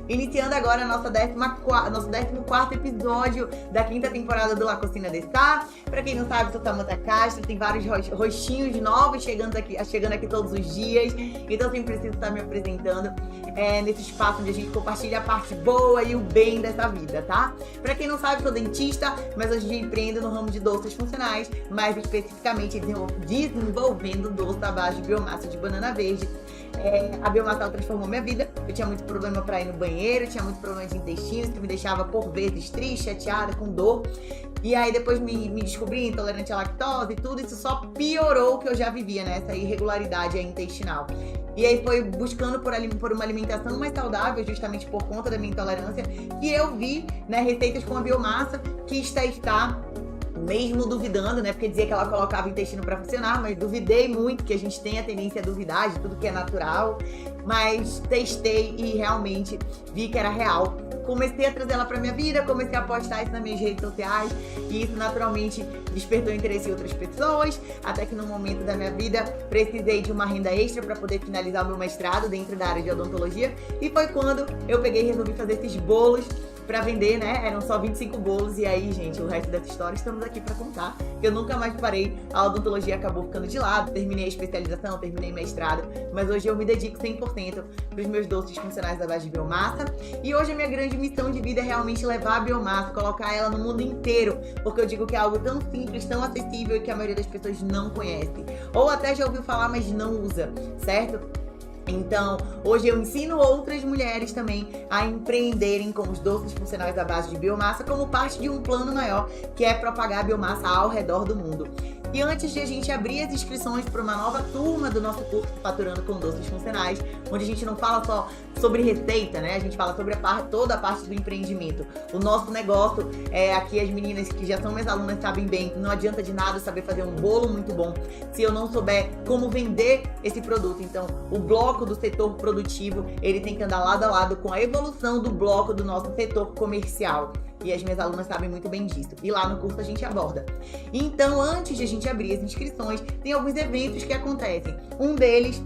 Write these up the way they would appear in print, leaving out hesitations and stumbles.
iniciando agora nosso 14º episódio da 5ª temporada do La Cocina de Sá. Pra quem não sabe, sou Samantha Castro, tem vários rostinhos novos chegando aqui todos os dias, então sempre preciso estar me apresentando nesse espaço onde a gente compartilha a parte boa e o bem dessa vida, tá? Pra quem não sabe, sou dentista, mas hoje em dia empreendo no ramo de doces funcionais, mais especificamente desenvolvendo doce à base de biomassa de banana verde. A biomassa transformou minha vida. Eu tinha muito problema pra ir no banheiro, tinha muito problema de intestinos, que me deixava por vezes triste, chateada, com dor. E aí depois me descobri intolerante à lactose e tudo isso só piorou o que eu já vivia, né? Essa irregularidade intestinal. E aí foi buscando por uma alimentação mais saudável, justamente por conta da minha intolerância, que eu vi, né, receitas com a biomassa que está mesmo duvidando, né, porque dizia que ela colocava o intestino para funcionar, mas duvidei muito, que a gente tem a tendência a duvidar de tudo que é natural, mas testei e realmente vi que era real. Comecei a trazer ela pra minha vida, comecei a postar isso nas minhas redes sociais e isso naturalmente despertou interesse em outras pessoas, até que no momento da minha vida precisei de uma renda extra para poder finalizar o meu mestrado dentro da área de odontologia, e foi quando eu peguei e resolvi fazer esses bolos pra vender, né? Eram só 25 bolos e aí, gente, o resto dessa história estamos aqui pra contar. Eu nunca mais parei, a odontologia acabou ficando de lado, terminei a especialização, terminei mestrado, mas hoje eu me dedico 100% pros meus doces funcionais à base de biomassa, e hoje a minha grande missão de vida é realmente levar a biomassa, colocar ela no mundo inteiro, porque eu digo que é algo tão simples, tão acessível e que a maioria das pessoas não conhece, ou até já ouviu falar, mas não usa, certo? Então, hoje eu ensino outras mulheres também a empreenderem com os doces funcionais à base de biomassa como parte de um plano maior, que é propagar a biomassa ao redor do mundo. E antes de a gente abrir as inscrições para uma nova turma do nosso curso Faturando com Doces Funcionais, onde a gente não fala só sobre receita, né? A gente fala sobre toda a parte do empreendimento. O nosso negócio, aqui as meninas que já são minhas alunas sabem bem, não adianta de nada saber fazer um bolo muito bom se eu não souber como vender esse produto. Então, o bloco do setor produtivo, ele tem que andar lado a lado com a evolução do bloco do nosso setor comercial. E as minhas alunas sabem muito bem disso. E lá no curso a gente aborda. Então, antes de a gente abrir as inscrições, tem alguns eventos que acontecem. Um deles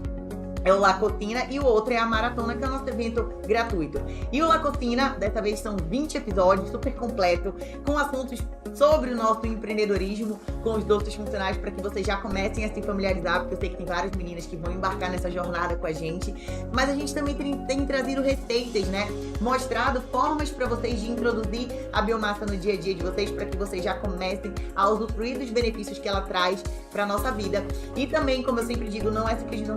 é o La Cocina e o outro é a Maratona, que é o nosso evento gratuito. E o La Cocina, dessa vez são 20 episódios, super completo, com assuntos sobre o nosso empreendedorismo com os doces funcionais, para que vocês já comecem a se familiarizar, porque eu sei que tem várias meninas que vão embarcar nessa jornada com a gente. Mas a gente também tem trazido receitas, né? Mostrado formas para vocês de introduzir a biomassa no dia a dia de vocês, para que vocês já comecem a usufruir dos benefícios que ela traz para nossa vida. E também, como eu sempre digo, não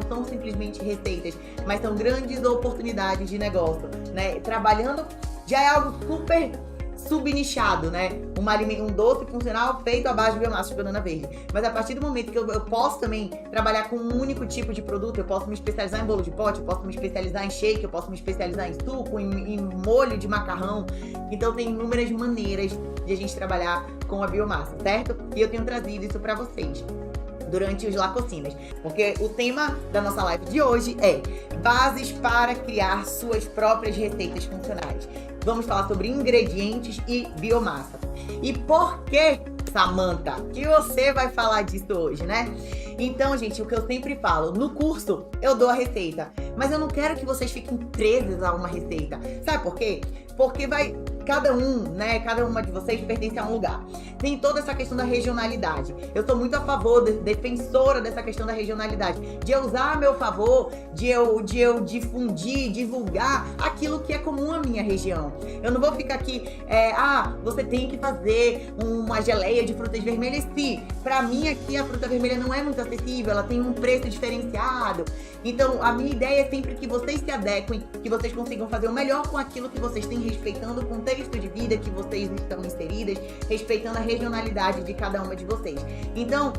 são simplesmente receitas, mas são grandes oportunidades de negócio, né? Trabalhando já é algo super subnichado, né? Um doce funcional feito à base de biomassa de banana verde. Mas a partir do momento que eu posso também trabalhar com um único tipo de produto, eu posso me especializar em bolo de pote, eu posso me especializar em shake, eu posso me especializar em suco, em molho de macarrão. Então tem inúmeras maneiras de a gente trabalhar com a biomassa, certo? E eu tenho trazido isso para vocês durante os La Cocinas, porque o tema da nossa live de hoje é bases para criar suas próprias receitas funcionais. Vamos falar sobre ingredientes e biomassa. E por que, Samantha, que você vai falar disso hoje, né? Então, gente, o que eu sempre falo, no curso eu dou a receita, mas eu não quero que vocês fiquem presos a uma receita. Sabe por quê? Porque cada uma de vocês pertence a um lugar. Tem toda essa questão da regionalidade. Eu sou muito a favor, defensora dessa questão da regionalidade, de eu usar a meu favor, de eu difundir, divulgar aquilo que é comum à minha região. Eu não vou ficar aqui, você tem que fazer uma geleia de frutas vermelhas. Se pra mim aqui a fruta vermelha não é muito acessível, ela tem um preço diferenciado. Então, a minha ideia é sempre que vocês se adequem, que vocês consigam fazer o melhor com aquilo que vocês têm, respeitando o contexto de vida que vocês estão inseridas, respeitando a regionalidade de cada uma de vocês. Então,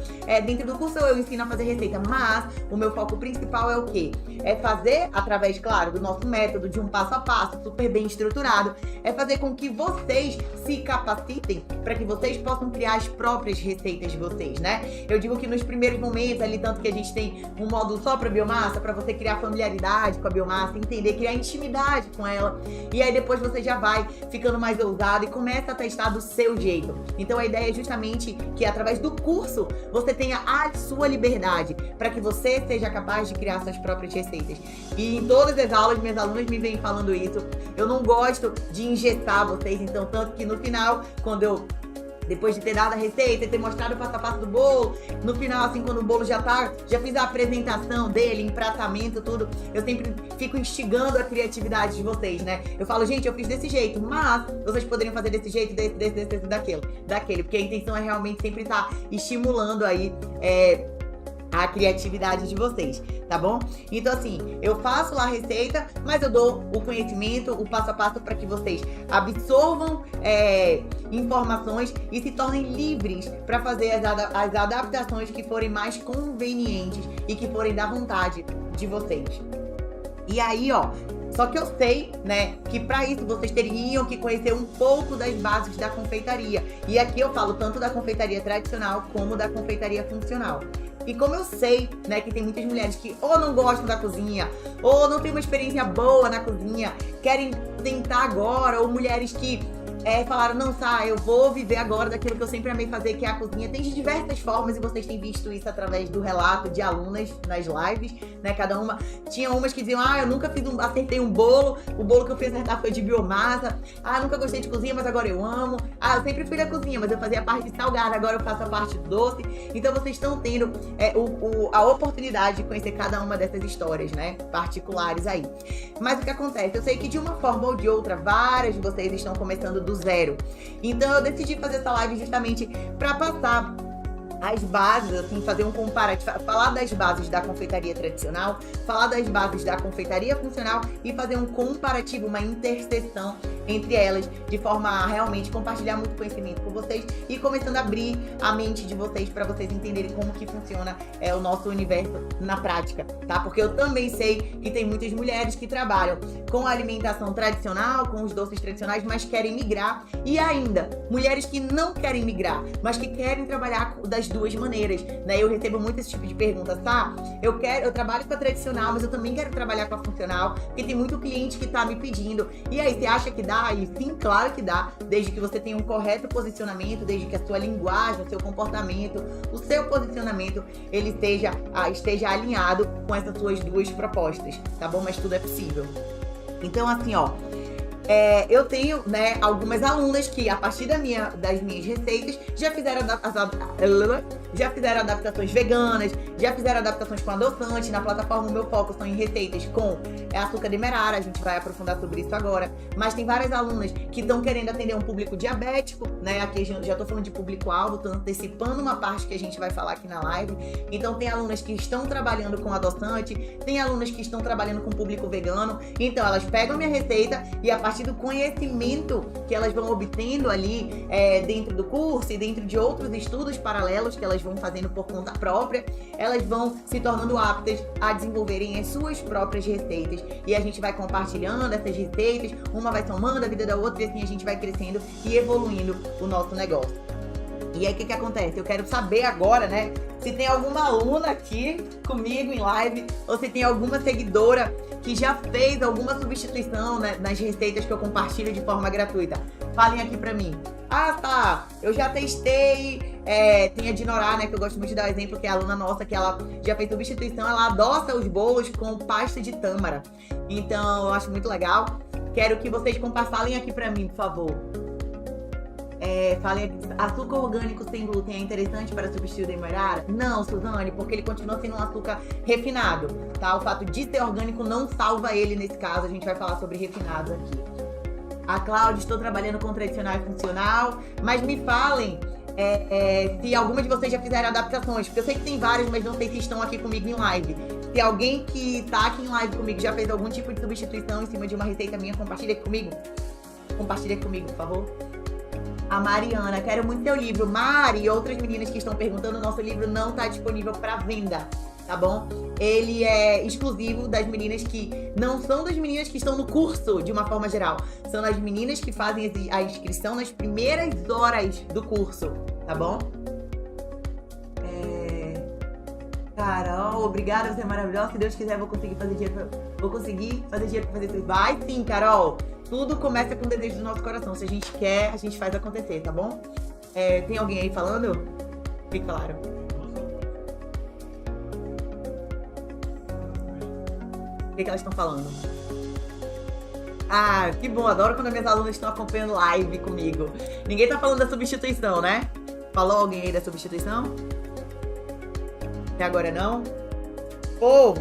dentro do curso eu ensino a fazer receita, mas o meu foco principal é o quê? É fazer, através, claro, do nosso método, de um passo a passo, super bem estruturado, é fazer com que vocês se capacitem para que vocês possam criar as próprias receitas de vocês, né? Eu digo que nos primeiros momentos momentos ali, tanto que a gente tem um módulo só pra biomassa, pra você criar familiaridade com a biomassa, entender, criar intimidade com ela. E aí depois você já vai ficando mais ousado e começa a testar do seu jeito. Então a ideia é justamente que através do curso você tenha a sua liberdade, para que você seja capaz de criar suas próprias receitas. E em todas as aulas, minhas alunas me vêm falando isso. Eu não gosto de engessar vocês, então tanto que no final, depois de ter dado a receita, ter mostrado o passo a passo do bolo, no final, assim, quando o bolo já fiz a apresentação dele, empratamento, tudo, eu sempre fico instigando a criatividade de vocês, né? Eu falo, gente, eu fiz desse jeito, mas vocês poderiam fazer desse jeito, desse, daquele, porque a intenção é realmente sempre estar estimulando aí, a criatividade de vocês, tá bom? Então assim, eu faço lá a receita, mas eu dou o conhecimento, o passo a passo para que vocês absorvam informações e se tornem livres para fazer as adaptações que forem mais convenientes e que forem da vontade de vocês. E aí, ó, só que eu sei, né, que para isso vocês teriam que conhecer um pouco das bases da confeitaria. E aqui eu falo tanto da confeitaria tradicional como da confeitaria funcional. E como eu sei, né, que tem muitas mulheres que ou não gostam da cozinha, ou não tem uma experiência boa na cozinha, querem tentar agora, ou mulheres que falaram, não, Sá, eu vou viver agora daquilo que eu sempre amei fazer, que é a cozinha. Tem de diversas formas e vocês têm visto isso através do relato de alunas nas lives, né, cada uma. Tinha umas que diziam, eu nunca acertei um bolo, o bolo que eu fiz acertar foi de biomassa, nunca gostei de cozinha, mas agora eu amo, eu sempre fui da cozinha, mas eu fazia a parte salgada, agora eu faço a parte doce. Então vocês estão tendo a oportunidade de conhecer cada uma dessas histórias, né, particulares aí. Mas o que acontece? Eu sei que de uma forma ou de outra, várias de vocês estão começando do zero. Então eu decidi fazer essa live justamente para passar as bases, assim, fazer um comparativo, falar das bases da confeitaria tradicional, falar das bases da confeitaria funcional e fazer um comparativo, uma interseção entre elas, de forma a realmente compartilhar muito conhecimento com vocês e começando a abrir a mente de vocês para vocês entenderem como que funciona o nosso universo na prática, tá? Porque eu também sei que tem muitas mulheres que trabalham com a alimentação tradicional, com os doces tradicionais, mas querem migrar, e ainda mulheres que não querem migrar, mas que querem trabalhar das duas maneiras, né? Eu recebo muito esse tipo de pergunta, tá? Eu trabalho com a tradicional, mas eu também quero trabalhar com a funcional, porque tem muito cliente que tá me pedindo. E aí, você acha que dá? E sim, claro que dá, desde que você tenha um correto posicionamento, desde que a sua linguagem, o seu comportamento, o seu posicionamento, ele esteja alinhado com essas suas duas propostas, tá bom? Mas tudo é possível. Então, assim, ó, eu tenho, né, algumas alunas que, a partir das minhas receitas, já fizeram adaptações veganas, já fizeram adaptações com adoçante. Na plataforma, o meu foco são em receitas com açúcar demerara, a gente vai aprofundar sobre isso agora. Mas tem várias alunas que estão querendo atender um público diabético, né? Aqui já tô falando de público-alvo, tô antecipando uma parte que a gente vai falar aqui na live. Então tem alunas que estão trabalhando com adoçante, tem alunas que estão trabalhando com público vegano. Então elas pegam a minha receita e a partir do conhecimento que elas vão obtendo ali dentro do curso e dentro de outros estudos paralelos que elas vão fazendo por conta própria, elas vão se tornando aptas a desenvolverem as suas próprias receitas. E a gente vai compartilhando essas receitas, uma vai somando a vida da outra e assim a gente vai crescendo e evoluindo o nosso negócio. E aí o que acontece? Eu quero saber agora, né, se tem alguma aluna aqui comigo em live ou se tem alguma seguidora que já fez alguma substituição, né, nas receitas que eu compartilho de forma gratuita. Falem aqui pra mim. Tá, eu já testei, tem a Dinorá, né, que eu gosto muito de dar o exemplo, que é a aluna nossa, que ela já fez substituição, ela adoça os bolos com pasta de tâmara. Então, eu acho muito legal. Quero que vocês falem aqui pra mim, por favor. Falei aqui, açúcar orgânico sem glúten é interessante para substituir o demerara? Não, Suzane, porque ele continua sendo um açúcar refinado, tá? O fato de ser orgânico não salva ele nesse caso, a gente vai falar sobre refinados aqui. A Cláudia, estou trabalhando com tradicional e funcional, mas me falem se alguma de vocês já fizeram adaptações, porque eu sei que tem várias, mas não sei se estão aqui comigo em live. Se alguém que tá aqui em live comigo já fez algum tipo de substituição em cima de uma receita minha, compartilha comigo. Compartilha comigo, por favor. A Mariana, quero muito seu livro. Mari e outras meninas que estão perguntando, nosso livro não está disponível para venda, tá bom? Ele é exclusivo das meninas que não são das meninas que estão no curso, de uma forma geral. São as meninas que fazem a inscrição nas primeiras horas do curso, tá bom? Carol, obrigada, você é maravilhosa. Se Deus quiser, vou conseguir fazer dinheiro pra fazer tudo. Vai sim, Carol. Tudo começa com o desejo do nosso coração. Se a gente quer, a gente faz acontecer, tá bom? Tem alguém aí falando? O que falaram? O que elas estão falando? Ah, que bom. Adoro quando minhas alunas estão acompanhando live comigo. Ninguém tá falando da substituição, né? Falou alguém aí da substituição? Até agora não? Povo!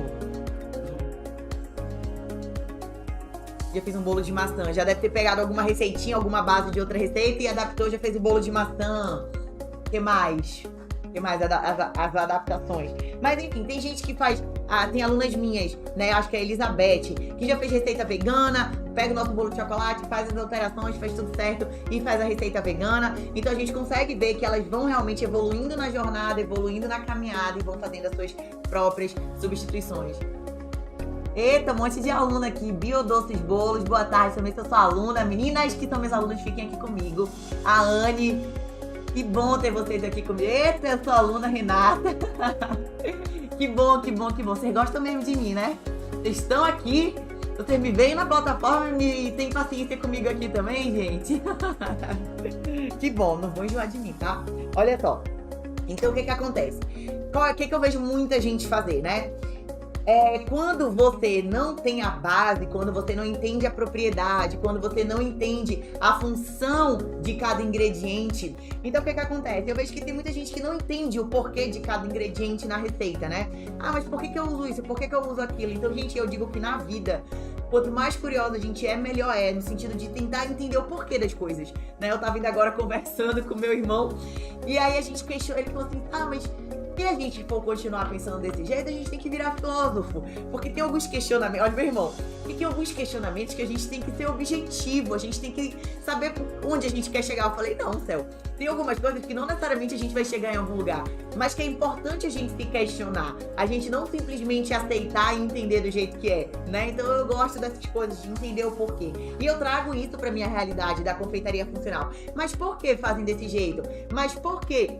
Já fiz um bolo de maçã. Já deve ter pegado alguma receitinha, alguma base de outra receita e adaptou, já fez o bolo de maçã. O que mais? O que mais? As adaptações. Mas enfim, tem gente que faz... tem alunas minhas, né? Acho que é a Elizabeth, que já fez receita vegana, pega o nosso bolo de chocolate, faz as alterações, faz tudo certo e faz a receita vegana. Então a gente consegue ver que elas vão realmente evoluindo na jornada, evoluindo na caminhada e vão fazendo as suas próprias substituições. Eita, um monte de aluna aqui. Biodoces Bolos, boa tarde, também sou sua aluna. Meninas que são meus alunos, fiquem aqui comigo. A Anne, que bom ter vocês aqui comigo. Eita, eu sou a aluna Renata. Que bom, que bom, que bom. Vocês gostam mesmo de mim, né? Vocês estão aqui, vocês me veem na plataforma e tem paciência comigo aqui também, gente. Que bom, não vou enjoar de mim, tá? Olha só. Então, o que acontece? O que eu vejo muita gente fazer, né? Quando você não tem a base, quando você não entende a propriedade, quando você não entende a função de cada ingrediente, então o que acontece? Eu vejo que tem muita gente que não entende o porquê de cada ingrediente na receita, né? Ah, mas por que eu uso isso? Por que eu uso aquilo? Então, gente, eu digo que na vida, quanto mais curiosa a gente melhor no sentido de tentar entender o porquê das coisas, né? Eu tava vindo agora conversando com meu irmão, e aí a gente questionou, ele falou assim, mas... se a gente for continuar pensando desse jeito, a gente tem que virar filósofo. Porque tem alguns questionamentos... Olha, meu irmão. Tem alguns questionamentos que a gente tem que ser objetivo. A gente tem que saber onde a gente quer chegar. Eu falei, não, Céu. Tem algumas coisas que não necessariamente a gente vai chegar em algum lugar. Mas que é importante a gente se questionar. A gente não simplesmente aceitar e entender do jeito que é, né? Então eu gosto dessas coisas, de entender o porquê. E eu trago isso pra minha realidade da confeitaria funcional. Mas por que fazem desse jeito? Mas por que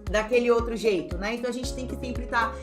daquele outro jeito, né? Então a gente tem que sempre estar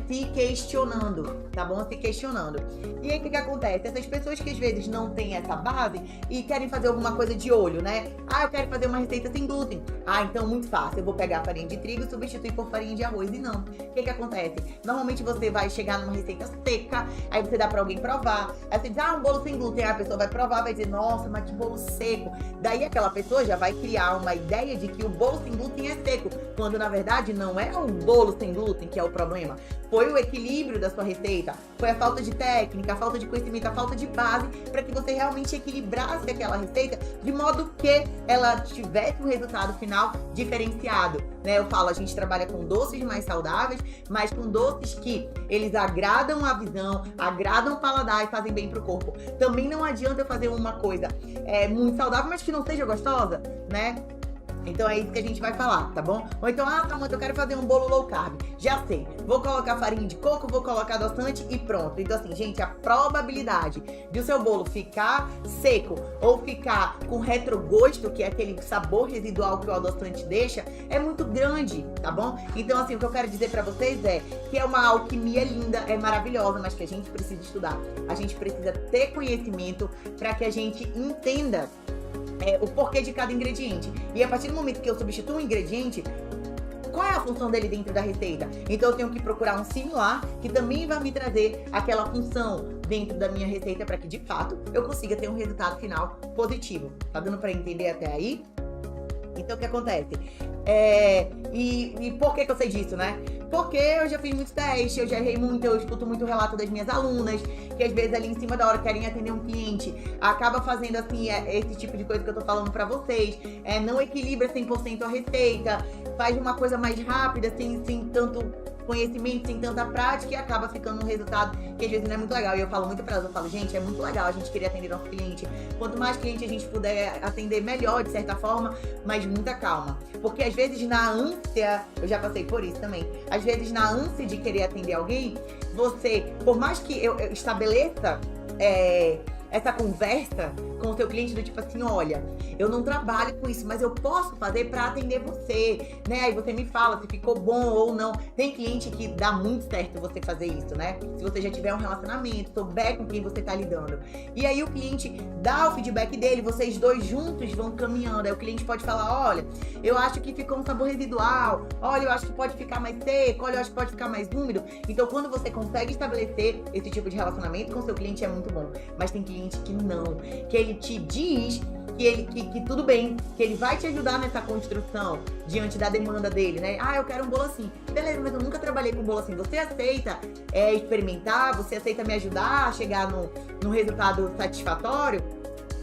se questionando, tá bom? Se questionando. E aí o que acontece? Essas pessoas que às vezes não têm essa base e querem fazer alguma coisa de olho, né? Eu quero fazer uma receita sem glúten. Então muito fácil, eu vou pegar a farinha de trigo e substituir por farinha de arroz. E não. O que acontece? Normalmente você vai chegar numa receita seca, aí você dá pra alguém provar, aí você diz, um bolo sem glúten, aí a pessoa vai provar, vai dizer, nossa, mas que bolo seco. Daí aquela pessoa já vai criar uma ideia de que o bolo sem glúten é seco, quando na verdade não é o bolo sem glúten que é o problema. Foi o equilíbrio da sua receita, foi a falta de técnica, a falta de conhecimento, a falta de base para que você realmente equilibrasse aquela receita de modo que ela tivesse um resultado final diferenciado, né? Eu falo, a gente trabalha com doces mais saudáveis, mas com doces que eles agradam a visão, agradam o paladar e fazem bem pro corpo. Também não adianta eu fazer uma coisa muito saudável, mas que não seja gostosa, né? Então é isso que a gente vai falar, tá bom? Ou então, Samanta, eu quero fazer um bolo low carb. Já sei, vou colocar farinha de coco, vou colocar adoçante e pronto. Então assim, gente, a probabilidade de o seu bolo ficar seco ou ficar com retrogosto, que é aquele sabor residual que o adoçante deixa, é muito grande, tá bom? Então assim, o que eu quero dizer pra vocês é que é uma alquimia linda, é maravilhosa, mas que a gente precisa estudar. A gente precisa ter conhecimento pra que a gente entenda o porquê de cada ingrediente. E a partir do momento que eu substituo um ingrediente, qual é a função dele dentro da receita? Então eu tenho que procurar um similar que também vai me trazer aquela função dentro da minha receita para que de fato eu consiga ter um resultado final positivo. Tá dando para entender até aí? Então o que acontece? E por que eu sei disso, né? Porque eu já fiz muitos testes, eu já errei muito, eu escuto muito o relato das minhas alunas, que às vezes ali em cima da hora querem atender um cliente, acaba fazendo assim, esse tipo de coisa que eu tô falando pra vocês, não equilibra 100% a receita, faz uma coisa mais rápida, sem tanto conhecimento, sem tanta prática, e acaba ficando um resultado que às vezes não é muito legal. E eu falo muito pra elas, eu falo, gente, é muito legal a gente querer atender nosso cliente. Quanto mais cliente a gente puder atender, melhor, de certa forma, mas muita calma. Porque às vezes na ânsia, eu já passei por isso também, às vezes na ânsia de querer atender alguém, você, por mais que eu estabeleça essa conversa com o seu cliente do tipo assim, olha, eu não trabalho com isso, mas eu posso fazer pra atender você, né? Aí você me fala se ficou bom ou não. Tem cliente que dá muito certo você fazer isso, né? Se você já tiver um relacionamento, souber com quem você tá lidando. E aí o cliente dá o feedback dele, vocês dois juntos vão caminhando. Aí o cliente pode falar, olha, eu acho que ficou um sabor residual, olha, eu acho que pode ficar mais seco, olha, eu acho que pode ficar mais úmido. Então, quando você consegue estabelecer esse tipo de relacionamento com seu cliente, é muito bom. Mas tem cliente que não, que ele te diz que tudo bem, que ele vai te ajudar nessa construção diante da demanda dele, né? Ah, eu quero um bolo assim. Beleza, mas eu nunca trabalhei com bolo assim. Você aceita experimentar? Você aceita me ajudar a chegar num resultado satisfatório?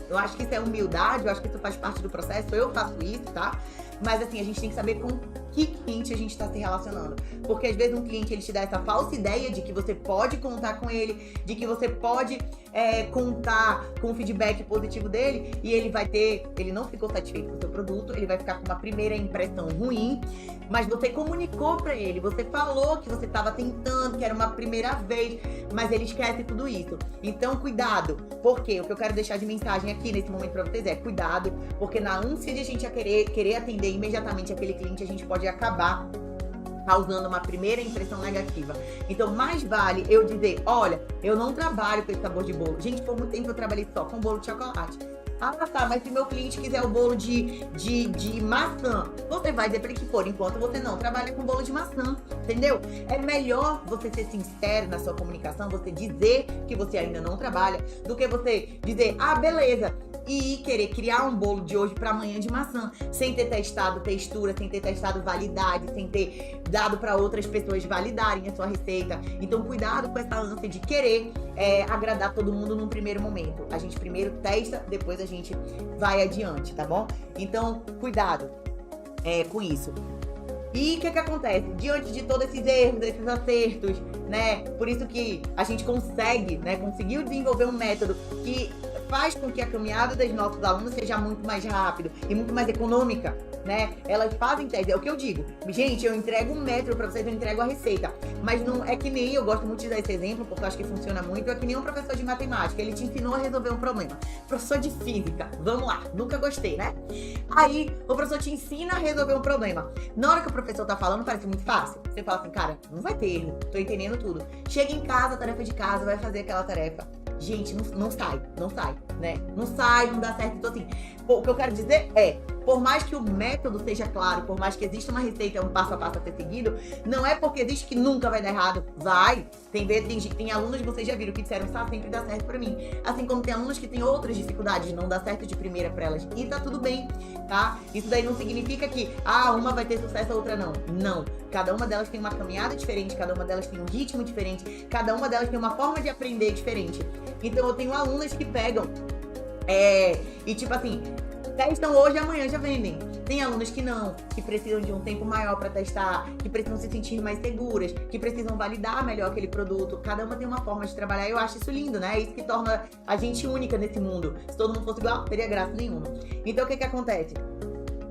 Eu acho que isso é humildade, eu acho que isso faz parte do processo, eu faço isso, tá? Mas assim, a gente tem que saber com que cliente a gente está se relacionando. Porque às vezes um cliente, ele te dá essa falsa ideia de que você pode contar com ele, de que você pode contar com o feedback positivo dele, e ele não ficou satisfeito com o seu produto, ele vai ficar com uma primeira impressão ruim, mas você comunicou pra ele, você falou que você estava tentando, que era uma primeira vez, mas ele esquece tudo isso. Então, cuidado, porque o que eu quero deixar de mensagem aqui nesse momento pra vocês é cuidado, porque na ânsia de a gente querer atender imediatamente aquele cliente, a gente pode acabar causando uma primeira impressão negativa. Então, mais vale eu dizer, olha, eu não trabalho com esse sabor de bolo. Gente, por muito tempo eu trabalhei só com bolo de chocolate. Ah, tá, mas se meu cliente quiser o bolo de maçã, você vai dizer pra ele que, por enquanto, você não trabalha com bolo de maçã, entendeu? É melhor você ser sincero na sua comunicação, você dizer que você ainda não trabalha, do que você dizer, ah, beleza, e querer criar um bolo de hoje para amanhã de maçã, sem ter testado textura, sem ter testado validade, sem ter dado para outras pessoas validarem a sua receita. Então, cuidado com essa ânsia de querer agradar todo mundo num primeiro momento. A gente primeiro testa, depois a gente vai adiante, tá bom? Então, cuidado com isso. E o que acontece? Diante de todos esses erros, esses acertos, né? Por isso que a gente conseguiu desenvolver um método que faz com que a caminhada dos nossos alunos seja muito mais rápido e muito mais econômica, né? Elas fazem teste, é o que eu digo. Gente, eu entrego um método pra vocês, eu entrego a receita. Mas não é que nem, eu gosto muito de dar esse exemplo, porque eu acho que funciona muito, é que nem um professor de matemática, ele te ensinou a resolver um problema. Professor de física, vamos lá, nunca gostei, né? Aí, o professor te ensina a resolver um problema. Na hora que o professor tá falando, parece muito fácil. Você fala assim, cara, não vai ter erro, tô entendendo tudo. Chega em casa, tarefa de casa, vai fazer aquela tarefa. Gente, não sai, né? Não sai, não dá certo. Então, assim, o que eu quero dizer é, por mais que o método seja claro, por mais que exista uma receita, um passo a passo a ser seguido, não é porque existe que nunca vai dar errado. Vai. Tem alunos que vocês já viram que disseram, sabe, sempre dá certo pra mim. Assim como tem alunos que têm outras dificuldades, não dá certo de primeira pra elas. E tá tudo bem, tá? Isso daí não significa que, uma vai ter sucesso, a outra não. Não. Cada uma delas tem uma caminhada diferente, cada uma delas tem um ritmo diferente, cada uma delas tem uma forma de aprender diferente. Então eu tenho alunas que pegam e tipo assim, testam hoje e amanhã já vendem. Tem alunos que não, que precisam de um tempo maior para testar, que precisam se sentir mais seguras, que precisam validar melhor aquele produto. Cada uma tem uma forma de trabalhar e eu acho isso lindo, né? É isso que torna a gente única nesse mundo. Se todo mundo fosse igual, não teria graça nenhuma. Então o que acontece?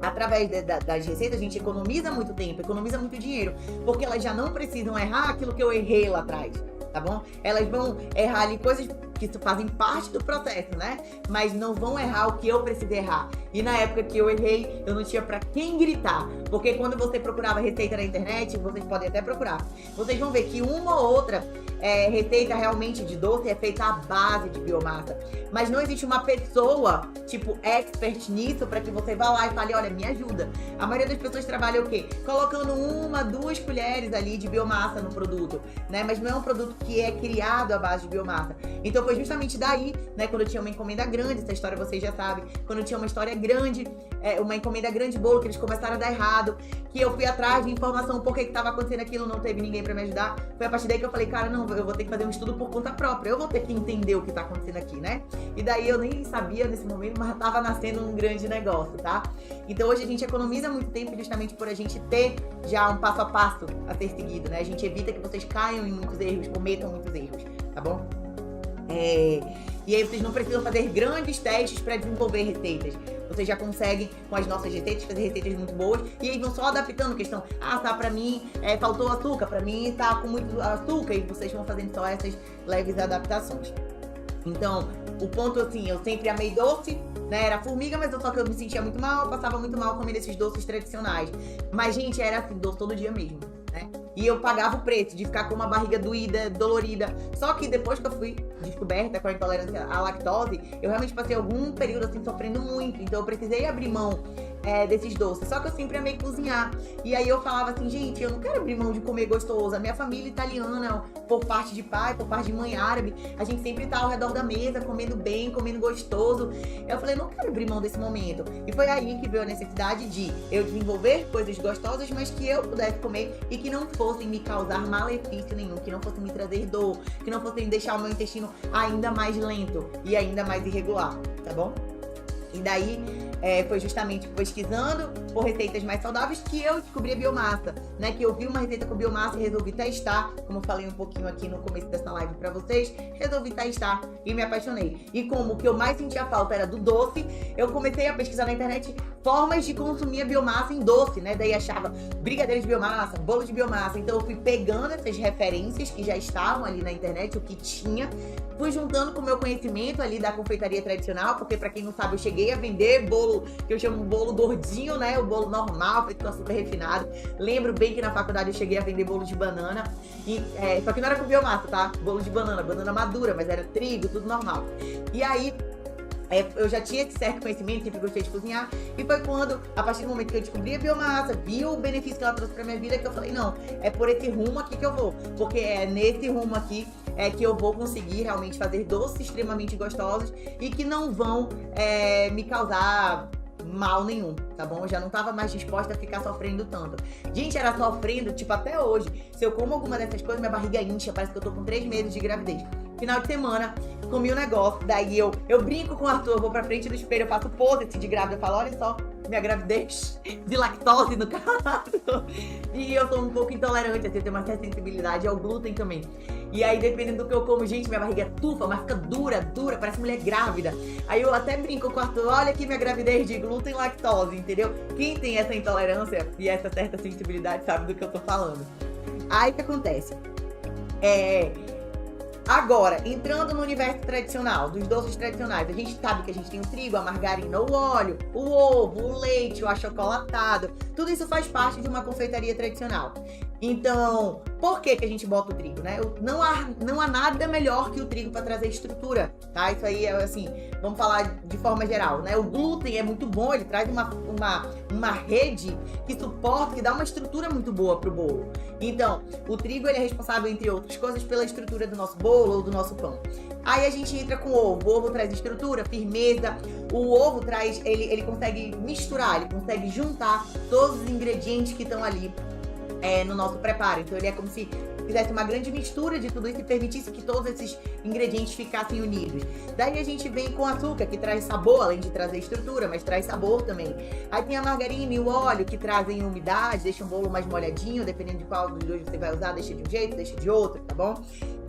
Através das receitas, a gente economiza muito tempo, economiza muito dinheiro, porque elas já não precisam errar aquilo que eu errei lá atrás, tá bom? Elas vão errar ali coisas que fazem parte do processo, né? Mas não vão errar o que eu preciso errar. E na época que eu errei, eu não tinha pra quem gritar. Porque quando você procurava receita na internet, vocês podem até procurar, vocês vão ver que uma ou outra receita realmente de doce é feita à base de biomassa. Mas não existe uma pessoa, tipo, expert nisso, pra que você vá lá e fale, olha, me ajuda. A maioria das pessoas trabalha o quê? Colocando 1, 2 colheres ali de biomassa no produto, né? Mas não é um produto que é criado à base de biomassa. Então foi justamente daí, né, quando eu tinha uma encomenda grande, essa história vocês já sabem, quando eu tinha uma história grande, uma encomenda grande de bolo, que eles começaram a dar errado, que eu fui atrás de informação, por que estava acontecendo aquilo, não teve ninguém pra me ajudar. Foi a partir daí que eu falei, cara, não, eu vou ter que fazer um estudo por conta própria, eu vou ter que entender o que tá acontecendo aqui, né? E daí eu nem sabia nesse momento, mas tava nascendo um grande negócio, tá? Então hoje a gente economiza muito tempo justamente por a gente ter já um passo a passo a ser seguido, né? A gente evita que vocês caiam em muitos erros, cometam muitos erros, tá bom? E aí vocês não precisam fazer grandes testes para desenvolver receitas. Vocês já conseguem, com as nossas receitas, fazer receitas muito boas. E aí vão só adaptando a questão. Tá, pra mim faltou açúcar, pra mim tá com muito açúcar. E vocês vão fazendo só essas leves adaptações. Então, O ponto, assim, eu sempre amei doce, né? Era formiga, mas só que eu me sentia muito mal, passava muito mal comendo esses doces tradicionais. Mas, gente, era assim, doce todo dia mesmo, né? E eu pagava o preço de ficar com uma barriga doída, dolorida. Só que depois que eu fui descoberta com a intolerância à lactose, eu realmente passei algum período assim sofrendo muito. Então eu precisei abrir mão desses doces. Só que eu sempre amei cozinhar. E aí eu falava assim, gente, eu não quero abrir mão de comer gostoso. A minha família italiana, por parte de pai, por parte de mãe árabe, a gente sempre tá ao redor da mesa, comendo bem, comendo gostoso. Eu falei, não quero abrir mão desse momento. E foi aí que veio a necessidade de eu desenvolver coisas gostosas, mas que eu pudesse comer e que não fossem me causar malefício nenhum, que não fossem me trazer dor, que não fossem deixar o meu intestino ainda mais lento e ainda mais irregular, tá bom? E daí foi justamente pesquisando por receitas mais saudáveis que eu descobri a biomassa, né? Que eu vi uma receita com biomassa e resolvi testar, como eu falei um pouquinho aqui no começo dessa live pra vocês, resolvi testar e me apaixonei. E como o que eu mais sentia falta era do doce, eu comecei a pesquisar na internet formas de consumir a biomassa em doce, né? Daí achava brigadeiro de biomassa, bolo de biomassa. Então eu fui pegando essas referências que já estavam ali na internet, o que tinha, fui juntando com o meu conhecimento ali da confeitaria tradicional, porque pra quem não sabe, eu cheguei a vender bolo, que eu chamo bolo gordinho, né? O bolo normal, feito com açúcar refinado. Lembro bem que na faculdade eu cheguei a vender bolo de banana, só que não era com biomassa, tá? Bolo de banana madura, mas era trigo, tudo normal. E aí, eu já tinha esse certo conhecimento, sempre gostei de cozinhar, e foi quando, a partir do momento que eu descobri a biomassa, vi o benefício que ela trouxe pra minha vida, que eu falei, não, é por esse rumo aqui que eu vou, porque é nesse rumo aqui que eu vou conseguir realmente fazer doces extremamente gostosos e que não vão me causar mal nenhum, tá bom? Eu já não tava mais disposta a ficar sofrendo tanto. Gente, era sofrendo, tipo, até hoje. Se eu como alguma dessas coisas, minha barriga incha, parece que eu tô com 3 meses de gravidez. Final de semana, comi um negócio, daí eu brinco com o Arthur, eu vou pra frente do espelho, eu faço pose de grávida, eu falo, olha só, minha gravidez de lactose no caso. E eu sou um pouco intolerante, assim, eu tenho uma certa sensibilidade ao glúten também. E aí, dependendo do que eu como, gente, minha barriga tufa, mas fica dura, parece mulher grávida. Aí eu até brinco com o Arthur, olha aqui minha gravidez de glúten e lactose, entendeu? Quem tem essa intolerância e essa certa sensibilidade sabe do que eu tô falando. Aí o que acontece? Agora, entrando no universo tradicional, dos doces tradicionais, a gente sabe que a gente tem o trigo, a margarina, o óleo, o ovo, o leite, o achocolatado. Tudo isso faz parte de uma confeitaria tradicional. Então, por que a gente bota o trigo, né? Não há nada melhor que o trigo para trazer estrutura, tá? Isso aí é assim, vamos falar de forma geral, né? O glúten é muito bom, ele traz uma rede que suporta, que dá uma estrutura muito boa pro bolo. Então, o trigo ele é responsável, entre outras coisas, pela estrutura do nosso bolo ou do nosso pão. Aí a gente entra com o ovo. O ovo traz estrutura, firmeza. O ovo traz, ele consegue misturar, ele consegue juntar todos os ingredientes que estão ali no nosso preparo. Então ele é como se fizesse uma grande mistura de tudo isso e permitisse que todos esses ingredientes ficassem unidos. Daí a gente vem com açúcar, que traz sabor, além de trazer estrutura, mas traz sabor também. Aí tem a margarina e o óleo, que trazem umidade, deixam o bolo mais molhadinho, dependendo de qual dos dois você vai usar, deixa de um jeito, deixa de outro, tá bom?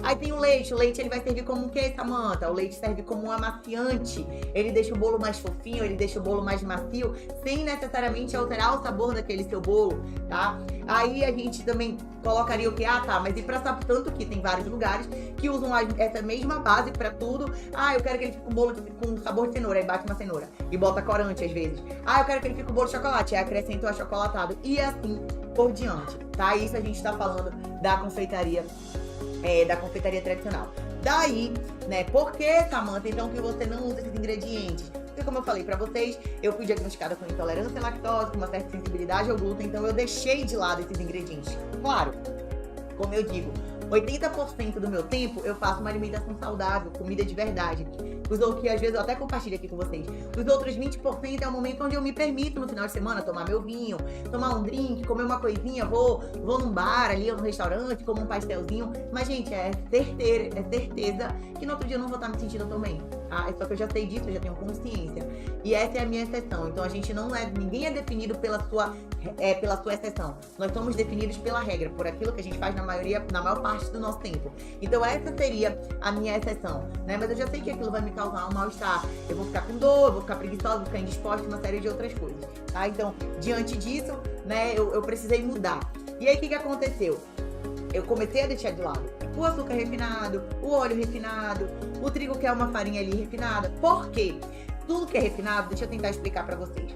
Aí tem o leite ele vai servir como o que, Samanta? O leite serve como um amaciante, ele deixa o bolo mais fofinho, ele deixa o bolo mais macio, sem necessariamente alterar o sabor daquele seu bolo, tá? Aí a gente também colocaria o que? Ah, tá, mas e pra saber, tanto que tem vários lugares que usam essa mesma base pra tudo. Ah, eu quero que ele fique com bolo com sabor de cenoura, aí bate uma cenoura e bota corante às vezes. Ah, eu quero que ele fique com bolo de chocolate, aí acrescenta o achocolatado e assim por diante, tá? Isso a gente tá falando da confeitaria tradicional. Daí, né, por que, Samanta, então, que você não usa esses ingredientes? Porque, como eu falei pra vocês, eu fui diagnosticada com intolerância à lactose, com uma certa sensibilidade ao glúten, então eu deixei de lado esses ingredientes. Claro, como eu digo, 80% do meu tempo eu faço uma alimentação saudável, comida de verdade. O que às vezes eu até compartilho aqui com vocês. Os outros 20% é o momento onde eu me permito no final de semana tomar meu vinho, tomar um drink, comer uma coisinha, vou num bar ali ou num restaurante, como um pastelzinho. Mas, gente, é certeza que no outro dia eu não vou estar me sentindo tão bem. Tá? Só que eu já sei disso, eu já tenho consciência. E essa é a minha exceção. Então a gente ninguém é definido pela sua exceção. Nós somos definidos pela regra, por aquilo que a gente faz na maior parte do nosso tempo. Então essa seria a minha exceção, né? Mas eu já sei que aquilo vai me causar um mal-estar. Eu vou ficar com dor, eu vou ficar preguiçosa, vou ficar indisposta, uma série de outras coisas, tá? Então, diante disso, né, eu precisei mudar. E aí, o que aconteceu? Eu comecei a deixar de lado o açúcar refinado, o óleo refinado, o trigo que é uma farinha ali refinada. Por quê? Tudo que é refinado, deixa eu tentar explicar pra vocês.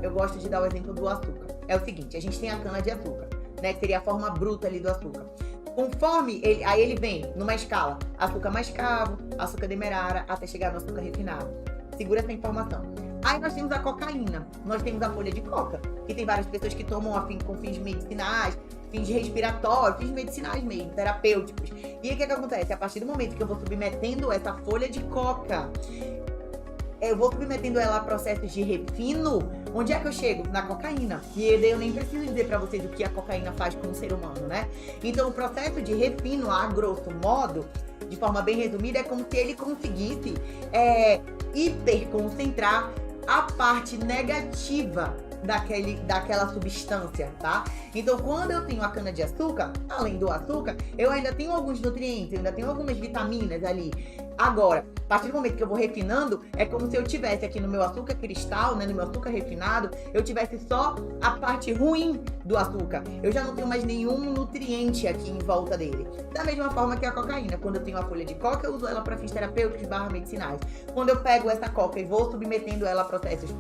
Eu gosto de dar o exemplo do açúcar. É o seguinte, a gente tem a cana de açúcar, né? Que seria a forma bruta ali do açúcar. Conforme ele vem numa escala, açúcar mascavo, açúcar demerara, até chegar no açúcar refinado. Segura essa informação. Aí nós temos a cocaína, nós temos a folha de coca, que tem várias pessoas que tomam com fins medicinais, fins respiratórios, fins medicinais mesmo, terapêuticos. E aí o que acontece? A partir do momento que eu vou submetendo essa folha de coca, eu vou submetendo ela a processos de refino, onde é que eu chego? Na cocaína. E daí eu nem preciso dizer pra vocês o que a cocaína faz com o ser humano, né? Então o processo de refino, a grosso modo, de forma bem resumida, é como se ele conseguisse hiperconcentrar a parte negativa daquela substância, tá? Então, quando eu tenho a cana-de-açúcar, além do açúcar, eu ainda tenho alguns nutrientes, eu ainda tenho algumas vitaminas ali. Agora, a partir do momento que eu vou refinando, é como se eu tivesse aqui no meu açúcar cristal, né, no meu açúcar refinado, eu tivesse só a parte ruim do açúcar. Eu já não tenho mais nenhum nutriente aqui em volta dele. Da mesma forma que a cocaína. Quando eu tenho a folha de coca, eu uso ela para fins terapêuticos / medicinais. Quando eu pego essa coca e vou submetendo ela a processos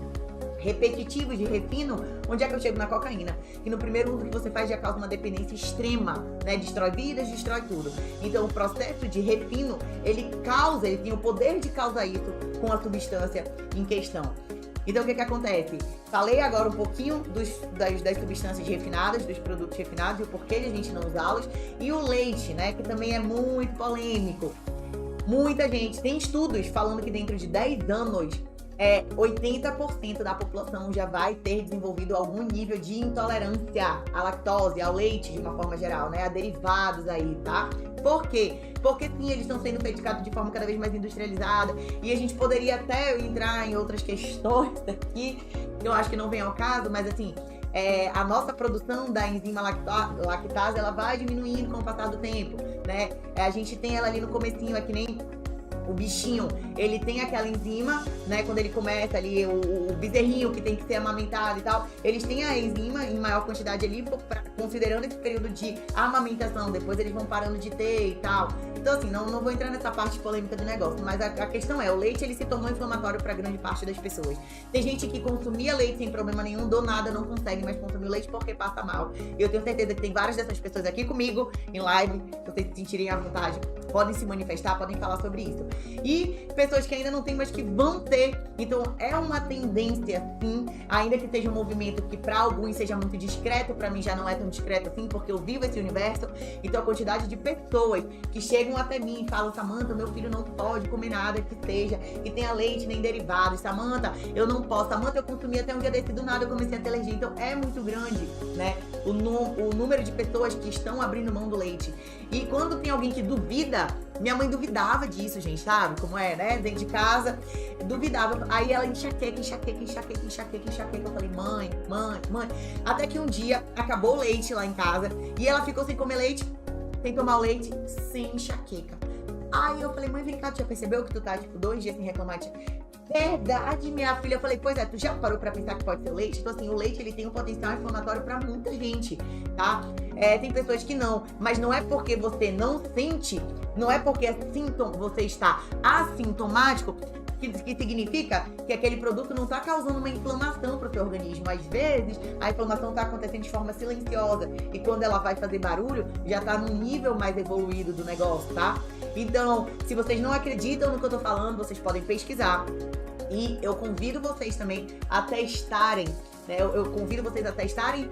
repetitivos de refino, onde é que eu chego na cocaína? Que no primeiro uso que você faz já causa uma dependência extrema, né? Destrói vidas, destrói tudo. Então o processo de refino, ele tem o poder de causar isso com a substância em questão. Então o que acontece? Falei agora um pouquinho das substâncias refinadas, dos produtos refinados e o porquê de a gente não usá-los. E o leite, né? Que também é muito polêmico. Muita gente, tem estudos falando que dentro de 10 anos 80% da população já vai ter desenvolvido algum nível de intolerância à lactose, ao leite de uma forma geral, né? A derivados aí, tá? Por quê? Porque sim, eles estão sendo fabricados de forma cada vez mais industrializada e a gente poderia até entrar em outras questões aqui, que eu acho que não vem ao caso, mas assim, a nossa produção da enzima lactase, ela vai diminuindo com o passar do tempo, né? A gente tem ela ali no comecinho, é que nem o bichinho, ele tem aquela enzima, né? Quando ele começa ali, o bezerrinho que tem que ser amamentado e tal, eles têm a enzima em maior quantidade ali, considerando esse período de amamentação. Depois eles vão parando de ter e tal. Então, assim, não vou entrar nessa parte polêmica do negócio, mas a questão é, o leite, ele se tornou inflamatório para grande parte das pessoas. Tem gente que consumia leite sem problema nenhum, do nada não consegue mais consumir leite porque passa mal. E eu tenho certeza que tem várias dessas pessoas aqui comigo, em live, se vocês se sentirem à vontade, podem se manifestar, podem falar sobre isso. E pessoas que ainda não têm, mas que vão ter. Então é uma tendência, sim, ainda que seja um movimento que para alguns seja muito discreto, para mim já não é tão discreto assim, porque eu vivo esse universo. Então a quantidade de pessoas que chegam até mim e falam: Samantha, meu filho não pode comer nada que tenha leite nem derivados. Samantha, eu não posso. Samantha, eu consumi até um dia desse, do nada eu comecei a ter alergia. Então é muito grande, né, o número de pessoas que estão abrindo mão do leite. E quando tem alguém que duvida, minha mãe duvidava disso, gente, sabe? Como é, né? Dentro de casa, duvidava. Aí ela enxaqueca. Eu falei: mãe. Até que um dia acabou o leite lá em casa e ela ficou sem comer leite, sem tomar o leite, sem enxaqueca. Aí eu falei: mãe, vem cá, tu já percebeu que tu tá, tipo, 2 dias sem reclamar? Verdade, minha filha. Eu falei: pois é, tu já parou pra pensar que pode ser o leite? Então, assim, o leite, ele tem um potencial inflamatório pra muita gente, tá? Tem pessoas que não, mas não é porque você não sente, não é porque você está assintomático, que significa que aquele produto não está causando uma inflamação para o seu organismo. Às vezes, a inflamação está acontecendo de forma silenciosa e quando ela vai fazer barulho, já está num nível mais evoluído do negócio, tá? Então, se vocês não acreditam no que eu tô falando, vocês podem pesquisar. E eu convido vocês também a testarem, né? Eu convido vocês a testarem,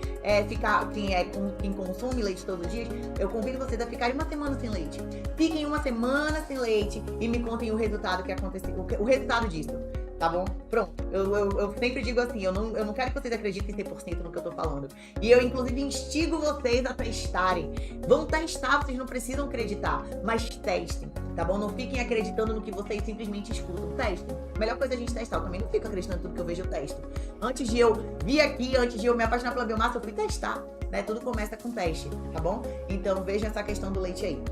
quem consome leite todos os dias, eu convido vocês a ficarem uma semana sem leite. Fiquem uma semana sem leite e me contem o resultado que aconteceu, o resultado disso, tá bom? Pronto, eu sempre digo assim, eu não quero que vocês acreditem 100% no que eu tô falando. E eu, inclusive, instigo vocês a testarem. Vão testar, vocês não precisam acreditar, mas testem, tá bom? Não fiquem acreditando no que vocês simplesmente escutam, testem. A melhor coisa é a gente testar. Eu também não fico acreditando em tudo que eu vejo, eu testo. Antes de eu vir aqui, antes de eu me apaixonar pela biomassa, eu fui testar, né? Tudo começa com teste, tá bom? Então vejam essa questão do leite aí.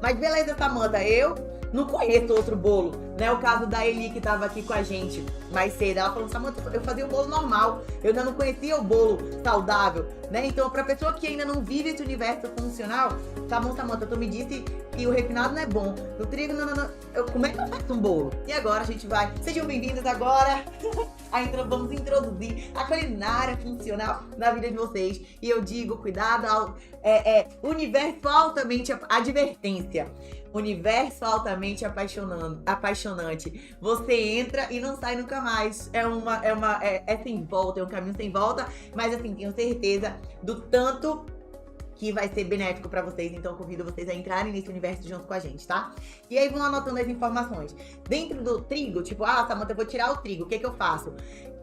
Mas beleza, Samantha, eu não conheço outro bolo, né? O caso da Eli, que tava aqui com a gente mais cedo, ela falou, Samantha, eu fazia o bolo normal, eu ainda não conhecia o bolo saudável, né? Então, pra pessoa que ainda não vive esse universo funcional, tá bom, Samantha, tu me disse que o refinado não é bom, o trigo não. Como é que eu faço um bolo? E agora a gente vai, sejam bem-vindos agora, vamos introduzir a culinária funcional na vida de vocês. E eu digo, cuidado ao universo altamente advertência. Universo altamente apaixonante. Você entra e não sai nunca mais. É sem volta, é um caminho sem volta. Mas assim, tenho certeza do tanto que vai ser benéfico pra vocês, então convido vocês a entrarem nesse universo junto com a gente, tá? E aí vão anotando as informações. Dentro do trigo, tipo, Samantha, eu vou tirar o trigo, o que eu faço?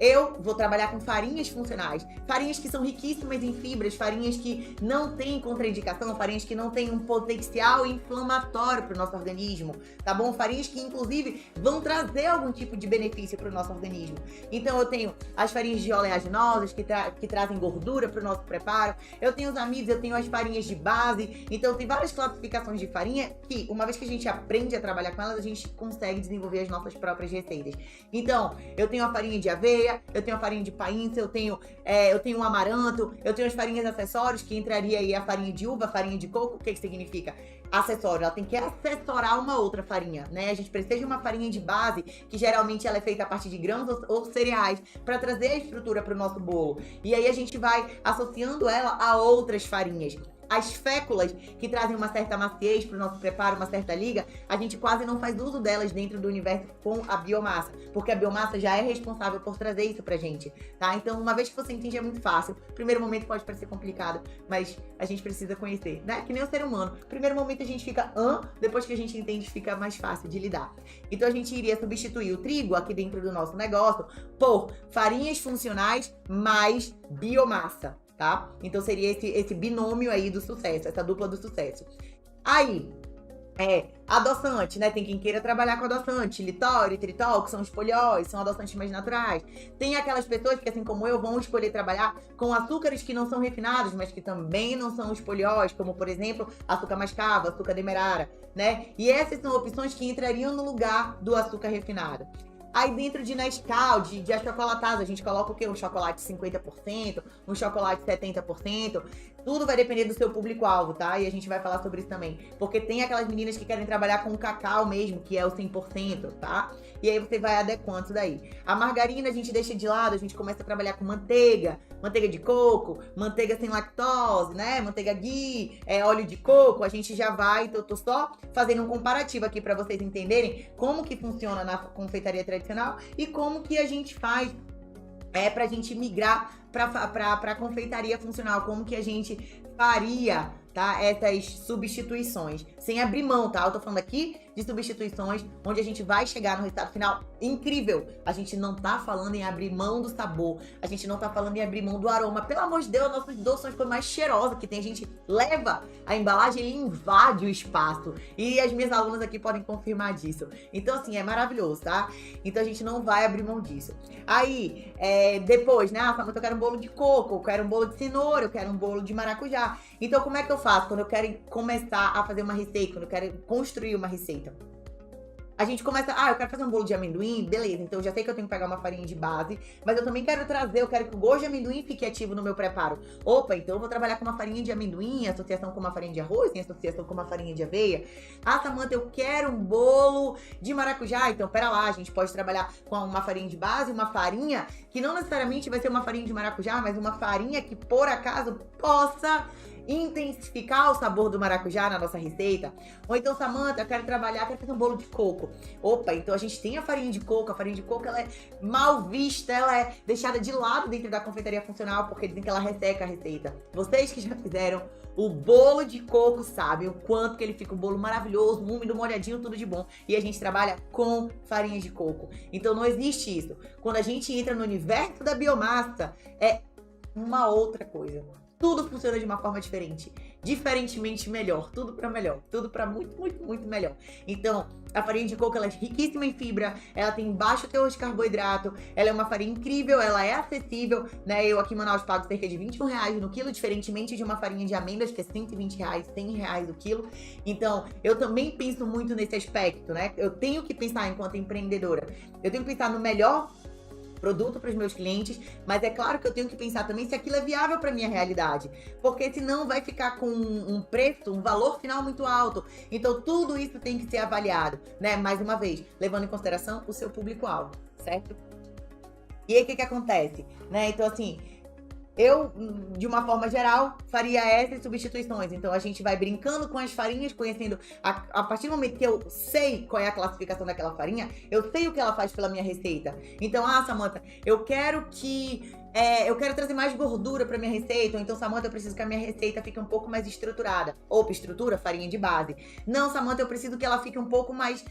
Eu vou trabalhar com farinhas funcionais, farinhas que são riquíssimas em fibras, farinhas que não têm contraindicação, farinhas que não têm um potencial inflamatório para o nosso organismo, tá bom? Farinhas que, inclusive, vão trazer algum tipo de benefício para o nosso organismo. Então, eu tenho as farinhas de oleaginosas, que trazem gordura para o nosso preparo, eu tenho os amidos, eu tenho as farinhas de base, então tem várias classificações de farinha que, uma vez que a gente aprende a trabalhar com elas, a gente consegue desenvolver as nossas próprias receitas. Então, eu tenho a farinha de aveia, eu tenho a farinha de painça, eu tenho um amaranto, eu tenho as farinhas acessórios, que entraria aí a farinha de uva, a farinha de coco. O que significa? Acessório, ela tem que assessorar uma outra farinha, né? A gente precisa de uma farinha de base, que geralmente ela é feita a partir de grãos ou cereais, para trazer a estrutura para o nosso bolo. E aí a gente vai associando ela a outras farinhas. As féculas, que trazem uma certa maciez para o nosso preparo, uma certa liga, a gente quase não faz uso delas dentro do universo com a biomassa, porque a biomassa já é responsável por trazer isso pra gente, tá? Então, uma vez que você entende, é muito fácil. Primeiro momento pode parecer complicado, mas a gente precisa conhecer, né? Que nem o ser humano. Primeiro momento a gente fica, depois que a gente entende, fica mais fácil de lidar. Então, a gente iria substituir o trigo aqui dentro do nosso negócio por farinhas funcionais mais biomassa, tá? Então seria esse binômio aí do sucesso, essa dupla do sucesso. Aí, adoçante, né? Tem quem queira trabalhar com adoçante, xilitol, eritritol, que são os polióis, são adoçantes mais naturais. Tem aquelas pessoas que, assim como eu, vão escolher trabalhar com açúcares que não são refinados, mas que também não são os polióis, como, por exemplo, açúcar mascavo, açúcar demerara, né? E essas são opções que entrariam no lugar do açúcar refinado. Aí dentro de Nescau, de achocolatado, a gente coloca o quê? Um chocolate 50%, um chocolate 70%. Tudo vai depender do seu público-alvo, tá? E a gente vai falar sobre isso também. Porque tem aquelas meninas que querem trabalhar com o cacau mesmo, que é o 100%, tá? E aí você vai adequando isso daí. A margarina a gente deixa de lado, a gente começa a trabalhar com manteiga de coco, manteiga sem lactose, né? Manteiga ghee, óleo de coco. A gente já vai, então eu tô só fazendo um comparativo aqui pra vocês entenderem como que funciona na confeitaria tradicional e como que a gente faz pra gente migrar pra confeitaria funcional, como que a gente faria, tá? Essas substituições, sem abrir mão, tá? Eu tô falando aqui de substituições, onde a gente vai chegar no resultado final incrível. A gente não tá falando em abrir mão do sabor, a gente não tá falando em abrir mão do aroma. Pelo amor de Deus, nossos doces são as coisas mais cheirosas que tem. A gente leva a embalagem e invade o espaço. E as minhas alunas aqui podem confirmar disso. Então, assim, é maravilhoso, tá? Então, a gente não vai abrir mão disso. Aí, depois, né? Eu quero um bolo de coco, eu quero um bolo de cenoura, eu quero um bolo de maracujá. Então, como é que eu faço quando eu quero começar a fazer uma receita, quando eu quero construir uma receita? A gente começa, eu quero fazer um bolo de amendoim, beleza, então eu já sei que eu tenho que pegar uma farinha de base, mas eu também quero eu quero que o gosto de amendoim fique ativo no meu preparo. Opa, então eu vou trabalhar com uma farinha de amendoim, em associação com uma farinha de arroz, em associação com uma farinha de aveia. Samantha, eu quero um bolo de maracujá, então pera lá, a gente pode trabalhar com uma farinha de base, uma farinha que não necessariamente vai ser uma farinha de maracujá, mas uma farinha que por acaso possa intensificar o sabor do maracujá na nossa receita. Ou então, Samantha, eu quero fazer um bolo de coco. Opa, então a gente tem a farinha de coco. A farinha de coco, ela é mal vista, ela é deixada de lado dentro da confeitaria funcional, porque dizem que ela resseca a receita. Vocês que já fizeram o bolo de coco sabem o quanto que ele fica um bolo maravilhoso, úmido, molhadinho, tudo de bom. E a gente trabalha com farinha de coco. Então não existe isso. Quando a gente entra no universo da biomassa, é uma outra coisa. Tudo funciona de uma forma diferente. diferentemente melhor, tudo para muito, muito, muito melhor. Então, a farinha de coco, ela é riquíssima em fibra, ela tem baixo teor de carboidrato, ela é uma farinha incrível, ela é acessível, né? Eu aqui em Manaus pago cerca de R$21 no quilo, diferentemente de uma farinha de amêndoas, que é R$120, R$100 o quilo. Então, eu também penso muito nesse aspecto, né? Eu tenho que pensar enquanto empreendedora, eu tenho que pensar no melhor produto para os meus clientes, mas é claro que eu tenho que pensar também se aquilo é viável para minha realidade, porque senão vai ficar com um preço, um valor final muito alto. Então tudo isso tem que ser avaliado, né? Mais uma vez, levando em consideração o seu público-alvo, certo? E aí o que acontece, né? Então assim, eu, de uma forma geral, faria essas substituições. Então, a gente vai brincando com as farinhas, conhecendo... A partir do momento que eu sei qual é a classificação daquela farinha, eu sei o que ela faz pela minha receita. Então, Samantha, eu quero trazer mais gordura pra minha receita. Ou então, Samantha, eu preciso que a minha receita fique um pouco mais estruturada. Opa, estrutura, farinha de base. Não, Samantha, eu preciso que ela fique um pouco mais...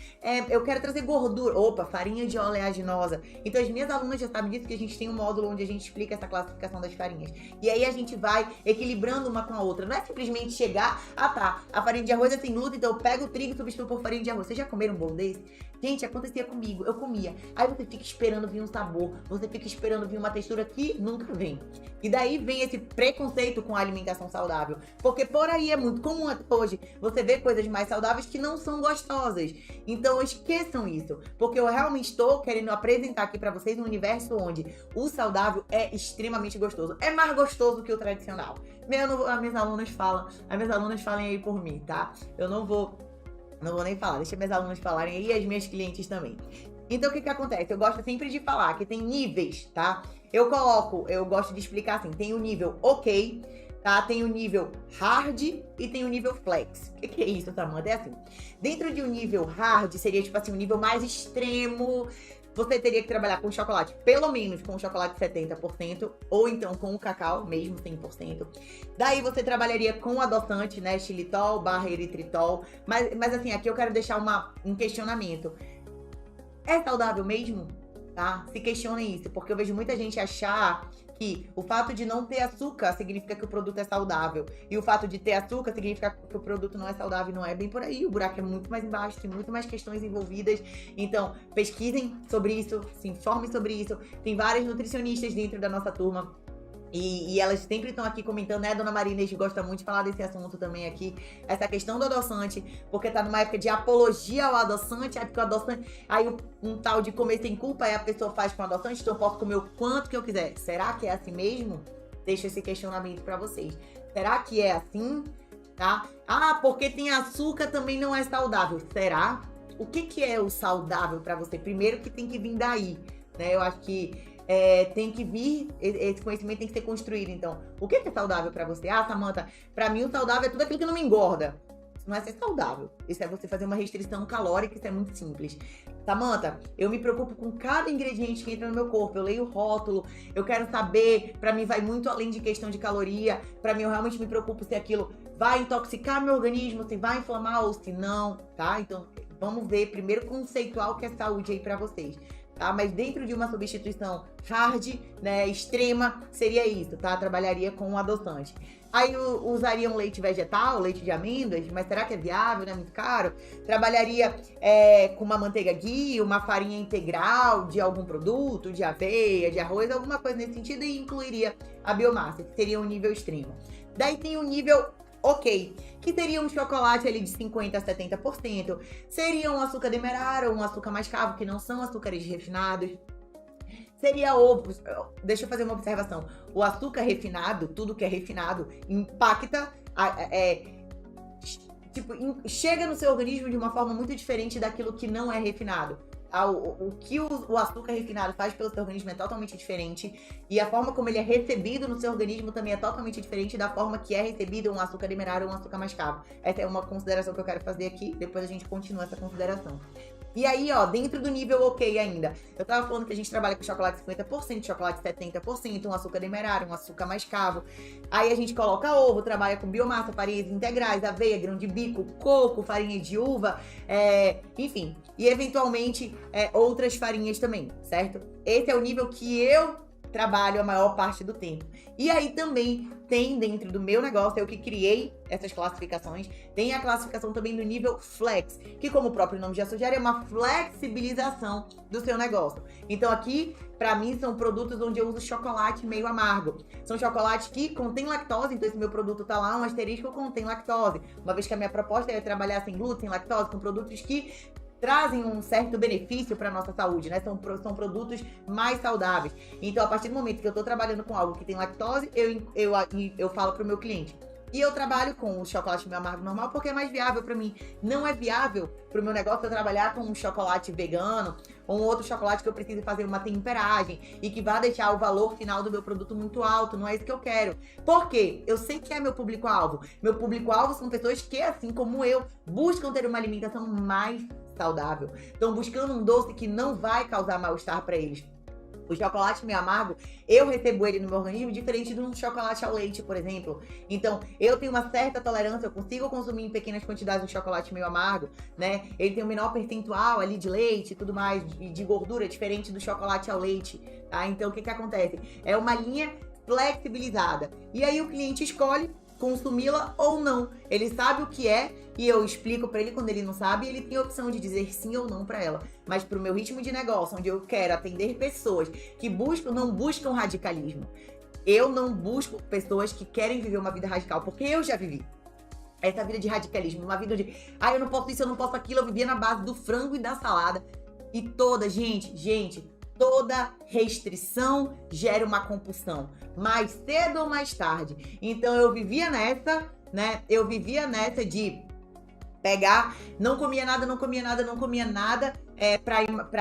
eu quero trazer gordura. Opa, farinha de oleaginosa. Então, as minhas alunas já sabem disso, que a gente tem um módulo onde a gente explica essa classificação das farinhas. E aí a gente vai equilibrando uma com a outra. Não é simplesmente chegar, tá, a farinha de arroz é sem glúten, então eu pego o trigo e substituo por farinha de arroz. Vocês já comeram um bolo desse? Gente, acontecia comigo, eu comia. Aí você fica esperando vir um sabor, você fica esperando vir uma textura que nunca vem. E daí vem esse preconceito com a alimentação saudável. Porque por aí é muito comum hoje você ver coisas mais saudáveis que não são gostosas. Então esqueçam isso, porque eu realmente estou querendo apresentar aqui pra vocês um universo onde o saudável é extremamente gostoso. É mais gostoso que o tradicional. As minhas alunas falem aí por mim, tá? Eu não vou nem falar, deixa minhas alunas falarem aí e as minhas clientes também. Então, o que acontece? Eu gosto sempre de falar que tem níveis, tá? Eu gosto de explicar assim, tem o nível ok, tá? Tem o nível hard e tem o nível flex. O que é isso, Samantha? É assim, dentro de um nível hard, seria tipo assim, um nível mais extremo. Você teria que trabalhar com chocolate, pelo menos com o chocolate 70%, ou então com o cacau, mesmo 100%. Daí você trabalharia com adoçante, né, xilitol / eritritol. Mas assim, aqui eu quero deixar um questionamento. É saudável mesmo? Tá? Se questionem isso, porque eu vejo muita gente achar que o fato de não ter açúcar significa que o produto é saudável. E o fato de ter açúcar significa que o produto não é saudável. Não é bem por aí. O buraco é muito mais embaixo, tem muito mais questões envolvidas. Então, pesquisem sobre isso, se informem sobre isso. Tem várias nutricionistas dentro da nossa turma. E elas sempre estão aqui comentando, né? A dona Maria Inês gosta muito de falar desse assunto também aqui. Essa questão do adoçante, porque tá numa época de apologia ao adoçante. Aí porque o adoçante, aí um tal de comer sem culpa, aí a pessoa faz com adoçante, então eu posso comer o quanto que eu quiser. Será que é assim mesmo? Deixa esse questionamento pra vocês. Será que é assim? Tá? Porque tem açúcar também não é saudável. Será? O que é o saudável pra você? Primeiro que tem que vir daí, né? Eu acho que tem que vir, esse conhecimento tem que ser construído. Então, o que é saudável pra você? Samantha, pra mim o saudável é tudo aquilo que não me engorda. Isso não é ser saudável. Isso é você fazer uma restrição calórica, isso é muito simples. Samantha, eu me preocupo com cada ingrediente que entra no meu corpo. Eu leio o rótulo, eu quero saber, pra mim vai muito além de questão de caloria. Pra mim, eu realmente me preocupo se aquilo vai intoxicar meu organismo, se vai inflamar ou se não, tá? Então, vamos ver primeiro conceitual o que é saúde aí pra vocês. Tá? Mas dentro de uma substituição hard, né, extrema, seria isso, tá? Trabalharia com um adoçante. Aí usaria um leite vegetal, leite de amêndoas, mas será que é viável, né? Muito caro. Trabalharia com uma manteiga ghee, uma farinha integral de algum produto, de aveia, de arroz, alguma coisa nesse sentido, e incluiria a biomassa, que seria um nível extremo. Daí tem o nível ok, que seria um chocolate ali de 50% a 70%, seria um açúcar demerara ou um açúcar mascavo, que não são açúcares refinados. Seria ovo. Deixa eu fazer uma observação. O açúcar refinado, tudo que é refinado, impacta, chega no seu organismo de uma forma muito diferente daquilo que não é refinado. O que o açúcar refinado faz pelo seu organismo é totalmente diferente, e a forma como ele é recebido no seu organismo também é totalmente diferente da forma que é recebido um açúcar demerara ou um açúcar mascavo. Essa é uma consideração que eu quero fazer aqui, depois a gente continua essa consideração. E aí, dentro do nível ok ainda, eu tava falando que a gente trabalha com chocolate 50%, chocolate 70%, um açúcar demerara, um açúcar mascavo. Aí a gente coloca ovo, trabalha com biomassa, farinhas integrais, aveia, grão de bico, coco, farinha de uva, enfim. E eventualmente outras farinhas também, certo? Esse é o nível que eu trabalho a maior parte do tempo. E aí também tem dentro do meu negócio, eu que criei essas classificações, tem a classificação também do nível flex, que como o próprio nome já sugere, é uma flexibilização do seu negócio. Então aqui, pra mim, são produtos onde eu uso chocolate meio amargo. São chocolates que contêm lactose, então esse meu produto tá lá, um asterisco contém lactose. Uma vez que a minha proposta é trabalhar sem glúten, sem lactose, com produtos que trazem um certo benefício para nossa saúde, né? São produtos mais saudáveis. Então, a partir do momento que eu tô trabalhando com algo que tem lactose, eu falo pro meu cliente. E eu trabalho com o chocolate meio amargo normal porque é mais viável para mim. Não é viável pro meu negócio eu trabalhar com um chocolate vegano ou um outro chocolate que eu preciso fazer uma temperagem e que vai deixar o valor final do meu produto muito alto. Não é isso que eu quero. Por quê? Eu sei que é meu público-alvo. Meu público-alvo são pessoas que, assim como eu, buscam ter uma alimentação mais saudável. Estão buscando um doce que não vai causar mal-estar para eles. O chocolate meio amargo, eu recebo ele no meu organismo diferente de um chocolate ao leite, por exemplo. Então, eu tenho uma certa tolerância, eu consigo consumir em pequenas quantidades um chocolate meio amargo, né? Ele tem um menor percentual ali de leite e tudo mais, de gordura, diferente do chocolate ao leite, tá? Então, o que acontece? É uma linha flexibilizada. E aí o cliente escolhe consumi-la ou não. Ele sabe o que é e eu explico pra ele quando ele não sabe, ele tem a opção de dizer sim ou não pra ela. Mas pro meu ritmo de negócio, onde eu quero atender pessoas que não buscam radicalismo. Eu não busco pessoas que querem viver uma vida radical, porque eu já vivi essa vida de radicalismo, uma vida de eu não posso isso, eu não posso aquilo. Eu vivia na base do frango e da salada. E toda, gente, toda restrição gera uma compulsão, mais cedo ou mais tarde. Então eu vivia nessa, né? Eu vivia nessa de pegar, não comia nada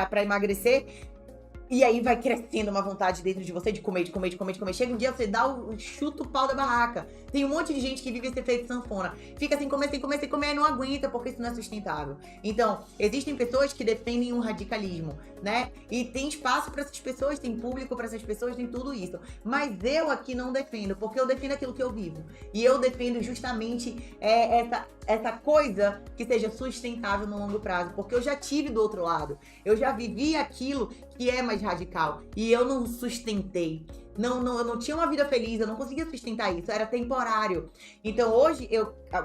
pra emagrecer. E aí vai crescendo uma vontade dentro de você de comer. Chega um dia, você dá chuta o pau da barraca. Tem um monte de gente que vive esse efeito sanfona. Fica sem comer e não aguenta, porque isso não é sustentável. Então, existem pessoas que defendem um radicalismo, né? E tem espaço para essas pessoas, tem público para essas pessoas, tem tudo isso. Mas eu aqui não defendo, porque eu defendo aquilo que eu vivo. E eu defendo justamente essa coisa que seja sustentável no longo prazo. Porque eu já tive do outro lado. Eu já vivi aquilo que é mais radical. E eu não sustentei. Eu não tinha uma vida feliz, eu não conseguia sustentar isso, era temporário. Então hoje,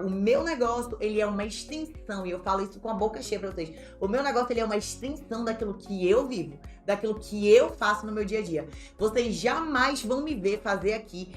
o meu negócio, ele é uma extensão, e eu falo isso com a boca cheia pra vocês. O meu negócio, ele é uma extensão daquilo que eu vivo, daquilo que eu faço no meu dia a dia. Vocês jamais vão me ver fazer aqui,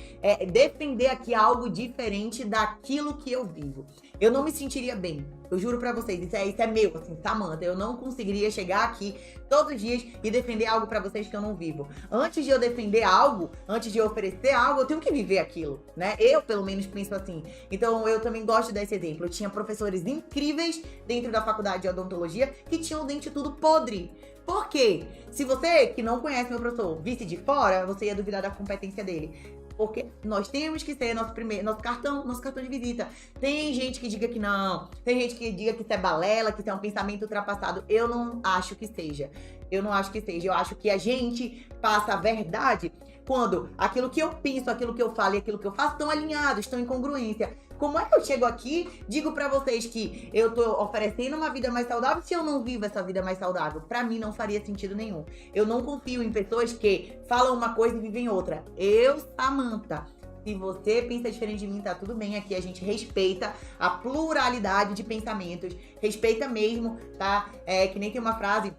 defender aqui algo diferente daquilo que eu vivo. Eu não me sentiria bem, eu juro pra vocês, isso é meu, assim, Samantha. Eu não conseguiria chegar aqui todos os dias e defender algo pra vocês que eu não vivo. Antes de eu defender algo, antes de eu oferecer algo, eu tenho que viver aquilo, né? Eu, pelo menos, penso assim. Então, eu também gosto desse exemplo. Eu tinha professores incríveis dentro da faculdade de odontologia que tinham o dente tudo podre. Por quê? Se você, que não conhece meu professor, visse de fora, você ia duvidar da competência dele. Porque nós temos que ser nosso cartão de visita. Tem gente que diga que não, tem gente que diga que isso é balela, que isso é um pensamento ultrapassado. Eu não acho que seja. Eu acho que a gente passa a verdade quando aquilo que eu penso, aquilo que eu falo e aquilo que eu faço estão alinhados, estão em congruência. Como é que eu chego aqui, digo pra vocês que eu tô oferecendo uma vida mais saudável se eu não vivo essa vida mais saudável? Pra mim não faria sentido nenhum. Eu não confio em pessoas que falam uma coisa e vivem outra. Eu, Samantha, se você pensa diferente de mim, tá tudo bem. Aqui a gente respeita a pluralidade de pensamentos. Respeita mesmo, tá? Que nem tem uma frase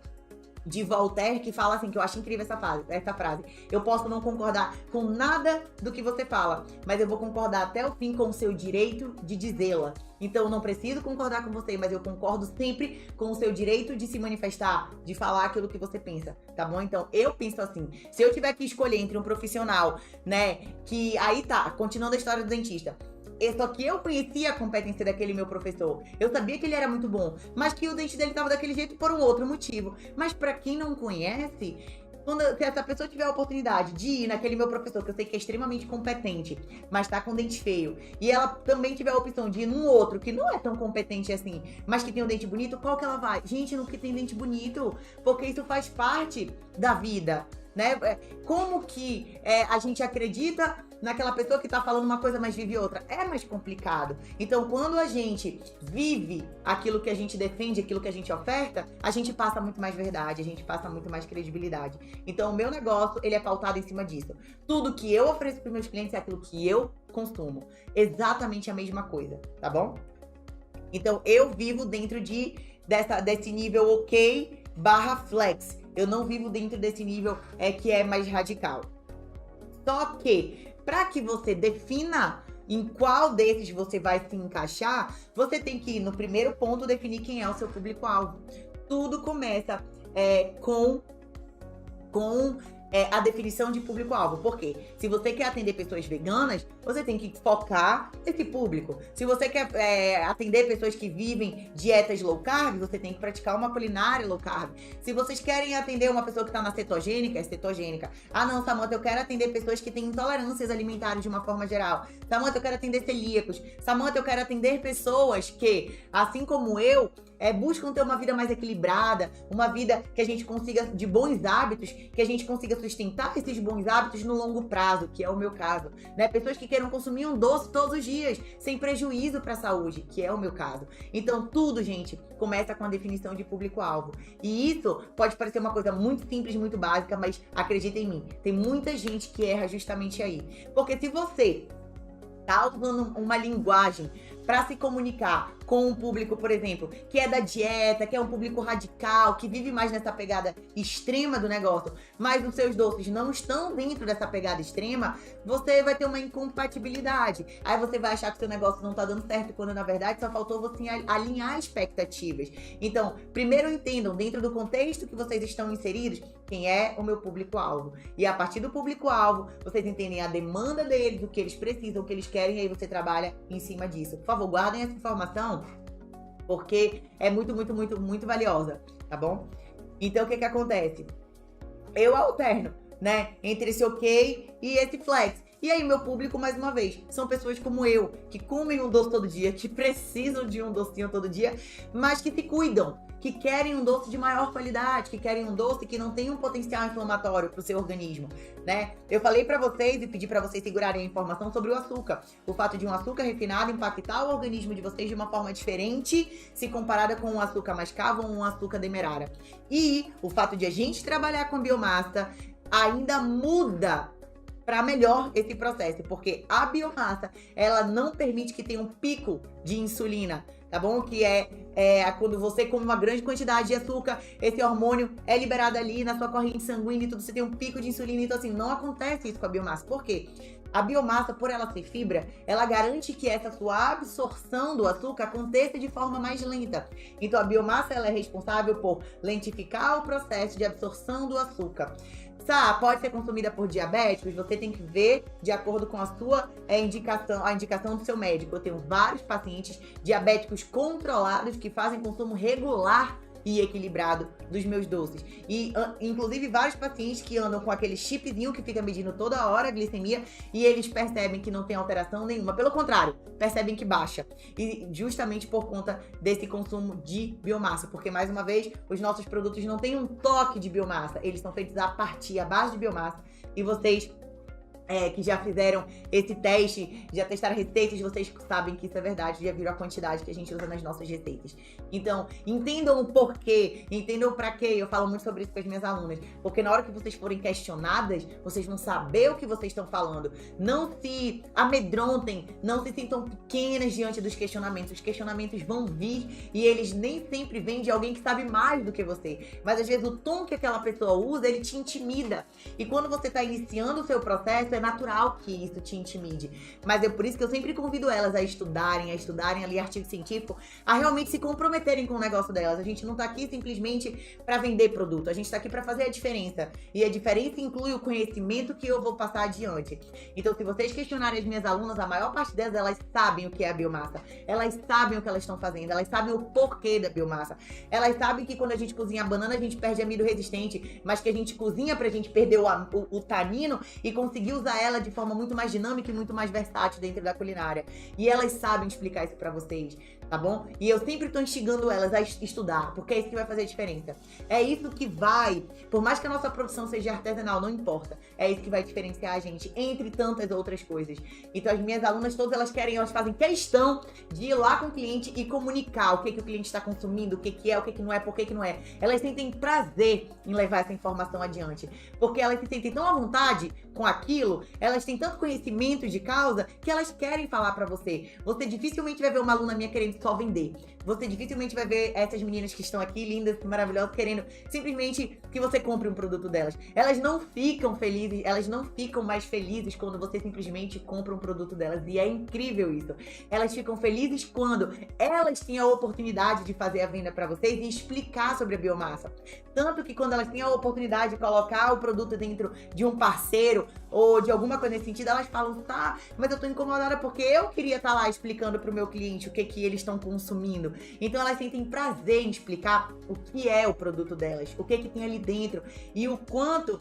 de Voltaire que fala assim, que eu acho incrível essa frase. Eu posso não concordar com nada do que você fala, mas eu vou concordar até o fim com o seu direito de dizê-la. Então eu não preciso concordar com você, mas eu concordo sempre com o seu direito de se manifestar, de falar aquilo que você pensa, tá bom? Então eu penso assim, se eu tiver que escolher entre um profissional, né, que aí tá, continuando a história do dentista, só que eu conhecia a competência daquele meu professor. Eu sabia que ele era muito bom, mas que o dente dele tava daquele jeito por um outro motivo. Mas pra quem não conhece, se essa pessoa tiver a oportunidade de ir naquele meu professor, que eu sei que é extremamente competente, mas tá com dente feio, e ela também tiver a opção de ir num outro que não é tão competente assim, mas que tem um dente bonito, qual que ela vai? Gente, no que tem dente bonito, porque isso faz parte da vida. né? Como que a gente acredita naquela pessoa que tá falando uma coisa, mas vive outra? É mais complicado. Então, quando a gente vive aquilo que a gente defende, aquilo que a gente oferta, a gente passa muito mais verdade, a gente passa muito mais credibilidade. Então, o meu negócio, ele é pautado em cima disso. Tudo que eu ofereço para os meus clientes é aquilo que eu consumo. Exatamente a mesma coisa, tá bom? Então, eu vivo dentro desse nível ok / flex. Eu não vivo dentro desse nível que é mais radical. Só que, para que você defina em qual desses você vai se encaixar, você tem que ir no primeiro ponto definir quem é o seu público-alvo. Tudo começa com a definição de público-alvo. Por quê? Se você quer atender pessoas veganas, você tem que focar nesse público. Se você quer atender pessoas que vivem dietas low carb, você tem que praticar uma culinária low carb. Se vocês querem atender uma pessoa que está na cetogênica, é cetogênica. Ah, não, Samantha, eu quero atender pessoas que têm intolerâncias alimentares de uma forma geral. Samantha, eu quero atender celíacos. Samantha, eu quero atender pessoas que, assim como eu, buscam ter uma vida mais equilibrada, uma vida que a gente consiga, de bons hábitos, que a gente consiga sustentar esses bons hábitos no longo prazo, que é o meu caso, né? Pessoas que queiram consumir um doce todos os dias, sem prejuízo para a saúde, que é o meu caso. Então, tudo, gente, começa com a definição de público-alvo. E isso pode parecer uma coisa muito simples, muito básica, mas acredita em mim, tem muita gente que erra justamente aí. Porque se você tá usando uma linguagem para se comunicar com um público, por exemplo, que é da dieta, que é um público radical, que vive mais nessa pegada extrema do negócio, mas os seus doces não estão dentro dessa pegada extrema, você vai ter uma incompatibilidade. Aí você vai achar que seu negócio não tá dando certo, quando na verdade só faltou você alinhar expectativas. Então, primeiro entendam, dentro do contexto que vocês estão inseridos, quem é o meu público-alvo. E a partir do público-alvo, vocês entendem a demanda deles, o que eles precisam, o que eles querem, e aí você trabalha em cima disso. Por favor, guardem essa informação, porque é muito, muito, muito, muito valiosa, tá bom? Então, o que acontece? Eu alterno, né, entre esse ok e esse flex. E aí, meu público, mais uma vez, são pessoas como eu, que comem um doce todo dia, que precisam de um docinho todo dia, mas que se cuidam, que querem um doce de maior qualidade, que querem um doce que não tem um potencial inflamatório pro seu organismo, né? Eu falei pra vocês e pedi pra vocês segurarem a informação sobre o açúcar. O fato de um açúcar refinado impactar o organismo de vocês de uma forma diferente se comparada com um açúcar mascavo ou um açúcar demerara. E o fato de a gente trabalhar com biomassa ainda muda para melhor esse processo, porque a biomassa, ela não permite que tenha um pico de insulina, tá bom? Que é quando você come uma grande quantidade de açúcar, esse hormônio é liberado ali na sua corrente sanguínea e tudo, você tem um pico de insulina. Então, assim, não acontece isso com a biomassa. Por quê? A biomassa, por ela ser fibra, ela garante que essa sua absorção do açúcar aconteça de forma mais lenta. Então, a biomassa, ela é responsável por lentificar o processo de absorção do açúcar. Pode ser consumida por diabéticos, você tem que ver de acordo com a sua indicação, a indicação do seu médico. Eu tenho vários pacientes diabéticos controlados que fazem consumo regular e equilibrado dos meus doces. E, inclusive, vários pacientes que andam com aquele chipzinho que fica medindo toda hora a glicemia e eles percebem que não tem alteração nenhuma. Pelo contrário, percebem que baixa. E justamente por conta desse consumo de biomassa. Porque, mais uma vez, os nossos produtos não têm um toque de biomassa. Eles são feitos à base de biomassa. E vocês que já fizeram esse teste, já testaram receitas, vocês sabem que isso é verdade, já viram a quantidade que a gente usa nas nossas receitas. Então, entendam o porquê, entendam o pra quê. Eu falo muito sobre isso com as minhas alunas, porque na hora que vocês forem questionadas, vocês vão saber o que vocês estão falando. Não se amedrontem, não se sintam pequenas diante dos questionamentos. Os questionamentos vão vir e eles nem sempre vêm de alguém que sabe mais do que você. Mas às vezes o tom que aquela pessoa usa, ele te intimida. E quando você está iniciando o seu processo, é natural que isso te intimide. Mas é por isso que eu sempre convido elas a estudarem ali artigo científico, a realmente se comprometerem com o negócio delas. A gente não tá aqui simplesmente para vender produto, a gente tá aqui para fazer a diferença. E a diferença inclui o conhecimento que eu vou passar adiante. Então, se vocês questionarem as minhas alunas, a maior parte delas, elas sabem o que é a biomassa. Elas sabem o que elas estão fazendo, elas sabem o porquê da biomassa. Elas sabem que quando a gente cozinha a banana, a gente perde amido resistente, mas que a gente cozinha pra gente perder o tanino e conseguir usar ela de forma muito mais dinâmica e muito mais versátil dentro da culinária. E elas sabem explicar isso pra vocês. tá bom? E eu sempre tô instigando elas a estudar, porque é isso que vai fazer a diferença. É isso que vai, por mais que a nossa profissão seja artesanal, não importa, é isso que vai diferenciar a gente, entre tantas outras coisas. Então as minhas alunas todas, elas fazem questão de ir lá com o cliente e comunicar o que o cliente está consumindo, o que é, o que não é, por que não é. Elas sentem prazer em levar essa informação adiante, porque elas se sentem tão à vontade com aquilo, elas têm tanto conhecimento de causa, que elas querem falar pra você. Você dificilmente vai ver uma aluna minha querendo só vender. Você dificilmente vai ver essas meninas que estão aqui, lindas, maravilhosas, querendo simplesmente que você compre um produto delas. Elas não ficam felizes, elas não ficam mais felizes quando você simplesmente compra um produto delas. E é incrível isso. Elas ficam felizes quando elas têm a oportunidade de fazer a venda pra vocês e explicar sobre a biomassa. Tanto que quando elas têm a oportunidade de colocar o produto dentro de um parceiro ou de alguma coisa nesse sentido, elas falam, tá, mas eu tô incomodada porque eu queria estar lá explicando pro meu cliente o que eles estão consumindo. Então elas sentem prazer em explicar o que é o produto delas, o que tem ali dentro e o quanto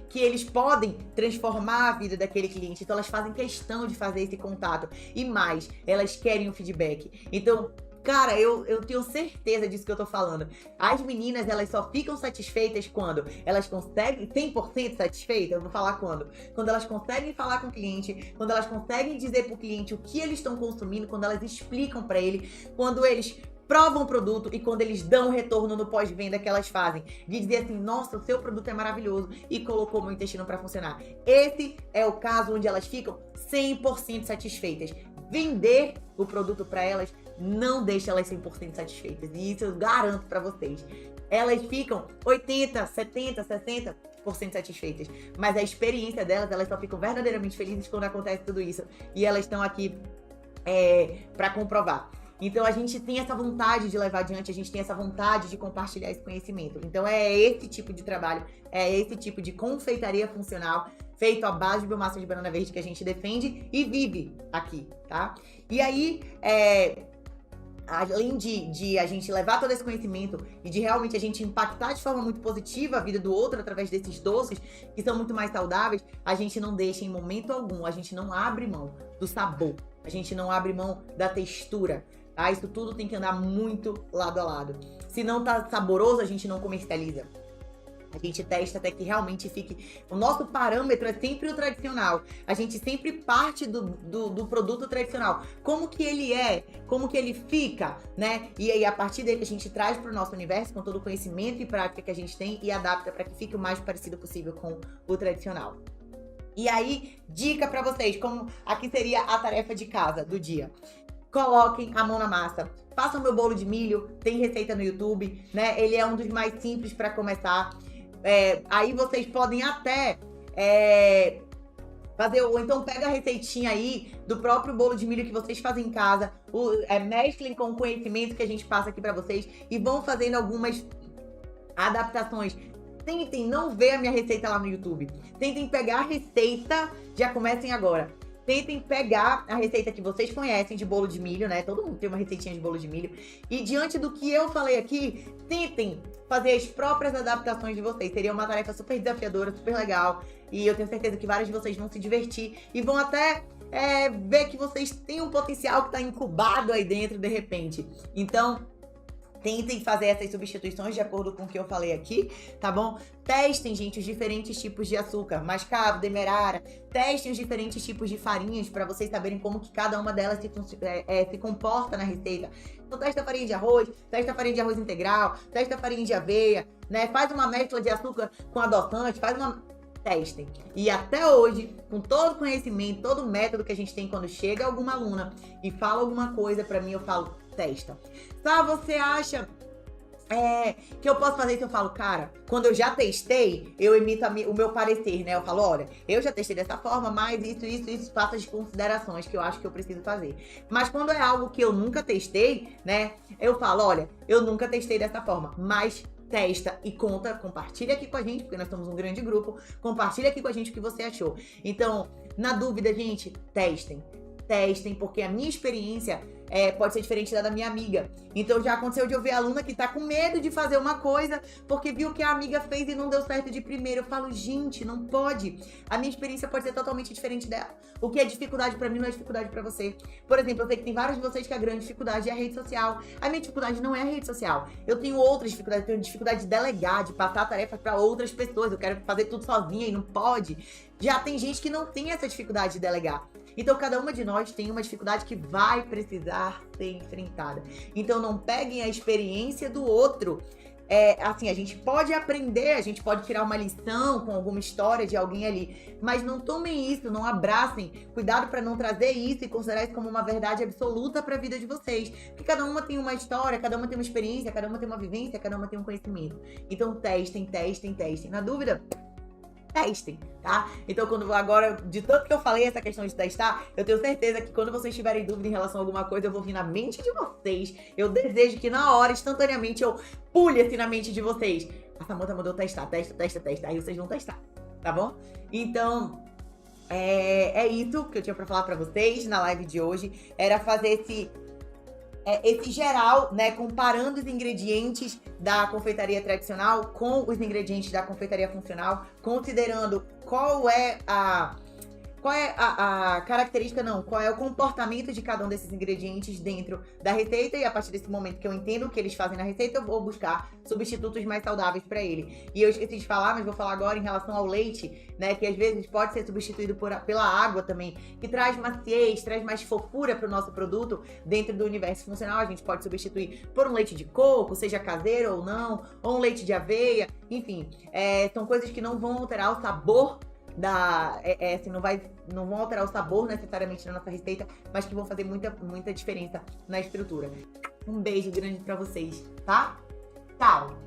que eles podem transformar a vida daquele cliente. Então elas fazem questão de fazer esse contato. E mais, elas querem o feedback. Então, cara, eu tenho certeza disso que eu tô falando. As meninas, elas só ficam satisfeitas quando elas conseguem, 100% satisfeitas, eu vou falar quando. Quando elas conseguem falar com o cliente, quando elas conseguem dizer pro cliente o que eles estão consumindo, quando elas explicam pra ele, quando eles provam o produto e quando eles dão o retorno no pós-venda que elas fazem. De dizer assim, nossa, o seu produto é maravilhoso e colocou meu intestino pra funcionar. Esse é o caso onde elas ficam 100% satisfeitas. Vender o produto pra elas não deixa elas 100% satisfeitas. E isso eu garanto pra vocês. Elas ficam 80, 70, 60% satisfeitas. Mas a experiência delas, elas só ficam verdadeiramente felizes quando acontece tudo isso. E elas estão aqui pra comprovar. Então a gente tem essa vontade de levar adiante, a gente tem essa vontade de compartilhar esse conhecimento. Então é esse tipo de trabalho, é esse tipo de confeitaria funcional feito à base de biomassa de banana verde que a gente defende e vive aqui, tá? E aí, além de a gente levar todo esse conhecimento e de realmente a gente impactar de forma muito positiva a vida do outro através desses doces, que são muito mais saudáveis, a gente não deixa em momento algum, a gente não abre mão do sabor, a gente não abre mão da textura, tá? Isso tudo tem que andar muito lado a lado. Se não tá saboroso, a gente não comercializa. A gente testa até que realmente fique... O nosso parâmetro é sempre o tradicional. A gente sempre parte do produto tradicional. Como que ele é? Como que ele fica, né? E aí, a partir dele, a gente traz para o nosso universo com todo o conhecimento e prática que a gente tem e adapta para que fique o mais parecido possível com o tradicional. E aí, dica para vocês, como aqui seria a tarefa de casa do dia. Coloquem a mão na massa. Façam meu bolo de milho, tem receita no YouTube, né? Ele é um dos mais simples para começar. Aí vocês podem até fazer, ou então pega a receitinha aí do próprio bolo de milho que vocês fazem em casa, mesclem com o conhecimento que a gente passa aqui pra vocês e vão fazendo algumas adaptações. Tentem não ver a minha receita lá no YouTube. Tentem pegar a receita, já comecem agora. Tentem pegar a receita que vocês conhecem de bolo de milho, né? Todo mundo tem uma receitinha de bolo de milho. E diante do que eu falei aqui, tentem fazer as próprias adaptações de vocês. Seria uma tarefa super desafiadora, super legal. E eu tenho certeza que vários de vocês vão se divertir e vão até ver que vocês têm um potencial que está incubado aí dentro de repente. Então, tentem fazer essas substituições de acordo com o que eu falei aqui, tá bom? Testem, gente, os diferentes tipos de açúcar, mascavo, demerara. Testem os diferentes tipos de farinhas para vocês saberem como que cada uma delas se comporta na receita. Então, testa a farinha de arroz, testa a farinha de arroz integral, testa a farinha de aveia, né? Faz uma mescla de açúcar com adoçante, testem. E até hoje, com todo o conhecimento, todo o método que a gente tem quando chega alguma aluna e fala alguma coisa pra mim, eu falo, testa. Tá, você acha que eu posso fazer isso? Eu falo, cara, quando eu já testei, eu emito o meu parecer, né? Eu falo, olha, eu já testei dessa forma, mas isso passa de considerações que eu acho que eu preciso fazer. Mas quando é algo que eu nunca testei, né? Eu falo, olha, eu nunca testei dessa forma, mas testa e conta, compartilha aqui com a gente, porque nós somos um grande grupo, compartilha aqui com a gente o que você achou. Então, na dúvida, gente, testem. testem, porque a minha experiência pode ser diferente da minha amiga. Então já aconteceu de eu ver aluna que tá com medo de fazer uma coisa porque viu que a amiga fez e não deu certo de primeiro. Eu falo, gente, não pode. A minha experiência pode ser totalmente diferente dela. O que é dificuldade pra mim não é dificuldade pra você. Por exemplo, eu sei que tem vários de vocês que a grande dificuldade é a rede social. A minha dificuldade não é a rede social. Eu tenho outras dificuldades. Eu tenho dificuldade de delegar, de passar tarefas pra outras pessoas. Eu quero fazer tudo sozinha e não pode. Já tem gente que não tem essa dificuldade de delegar. Então, cada uma de nós tem uma dificuldade que vai precisar ser enfrentada. Então, não peguem a experiência do outro. Assim, a gente pode aprender, a gente pode tirar uma lição com alguma história de alguém ali, mas não tomem isso, não abracem. Cuidado para não trazer isso e considerar isso como uma verdade absoluta para a vida de vocês. Porque cada uma tem uma história, cada uma tem uma experiência, cada uma tem uma vivência, cada uma tem um conhecimento. Então, testem. Na dúvida, testem, tá? Então, agora, de tanto que eu falei essa questão de testar, eu tenho certeza que quando vocês tiverem dúvida em relação a alguma coisa, eu vou vir na mente de vocês. Eu desejo que na hora, instantaneamente, eu pule assim na mente de vocês. A Samantha mandou testar, testa. Aí vocês vão testar, tá bom? Então, é isso que eu tinha pra falar pra vocês na live de hoje. Era fazer esse geral, né, comparando os ingredientes da confeitaria tradicional com os ingredientes da confeitaria funcional, considerando qual é a característica, qual é o comportamento de cada um desses ingredientes dentro da receita, e a partir desse momento que eu entendo o que eles fazem na receita, eu vou buscar substitutos mais saudáveis para ele. E eu esqueci de falar, mas vou falar agora em relação ao leite, né, que às vezes pode ser substituído pela água também, que traz maciez, traz mais fofura para o nosso produto dentro do universo funcional. A gente pode substituir por um leite de coco, seja caseiro ou não, ou um leite de aveia, enfim, são coisas que não vão alterar o sabor assim, não vão alterar o sabor necessariamente na nossa receita, mas que vão fazer muita diferença na estrutura. Um beijo grande pra vocês, tá? Tchau!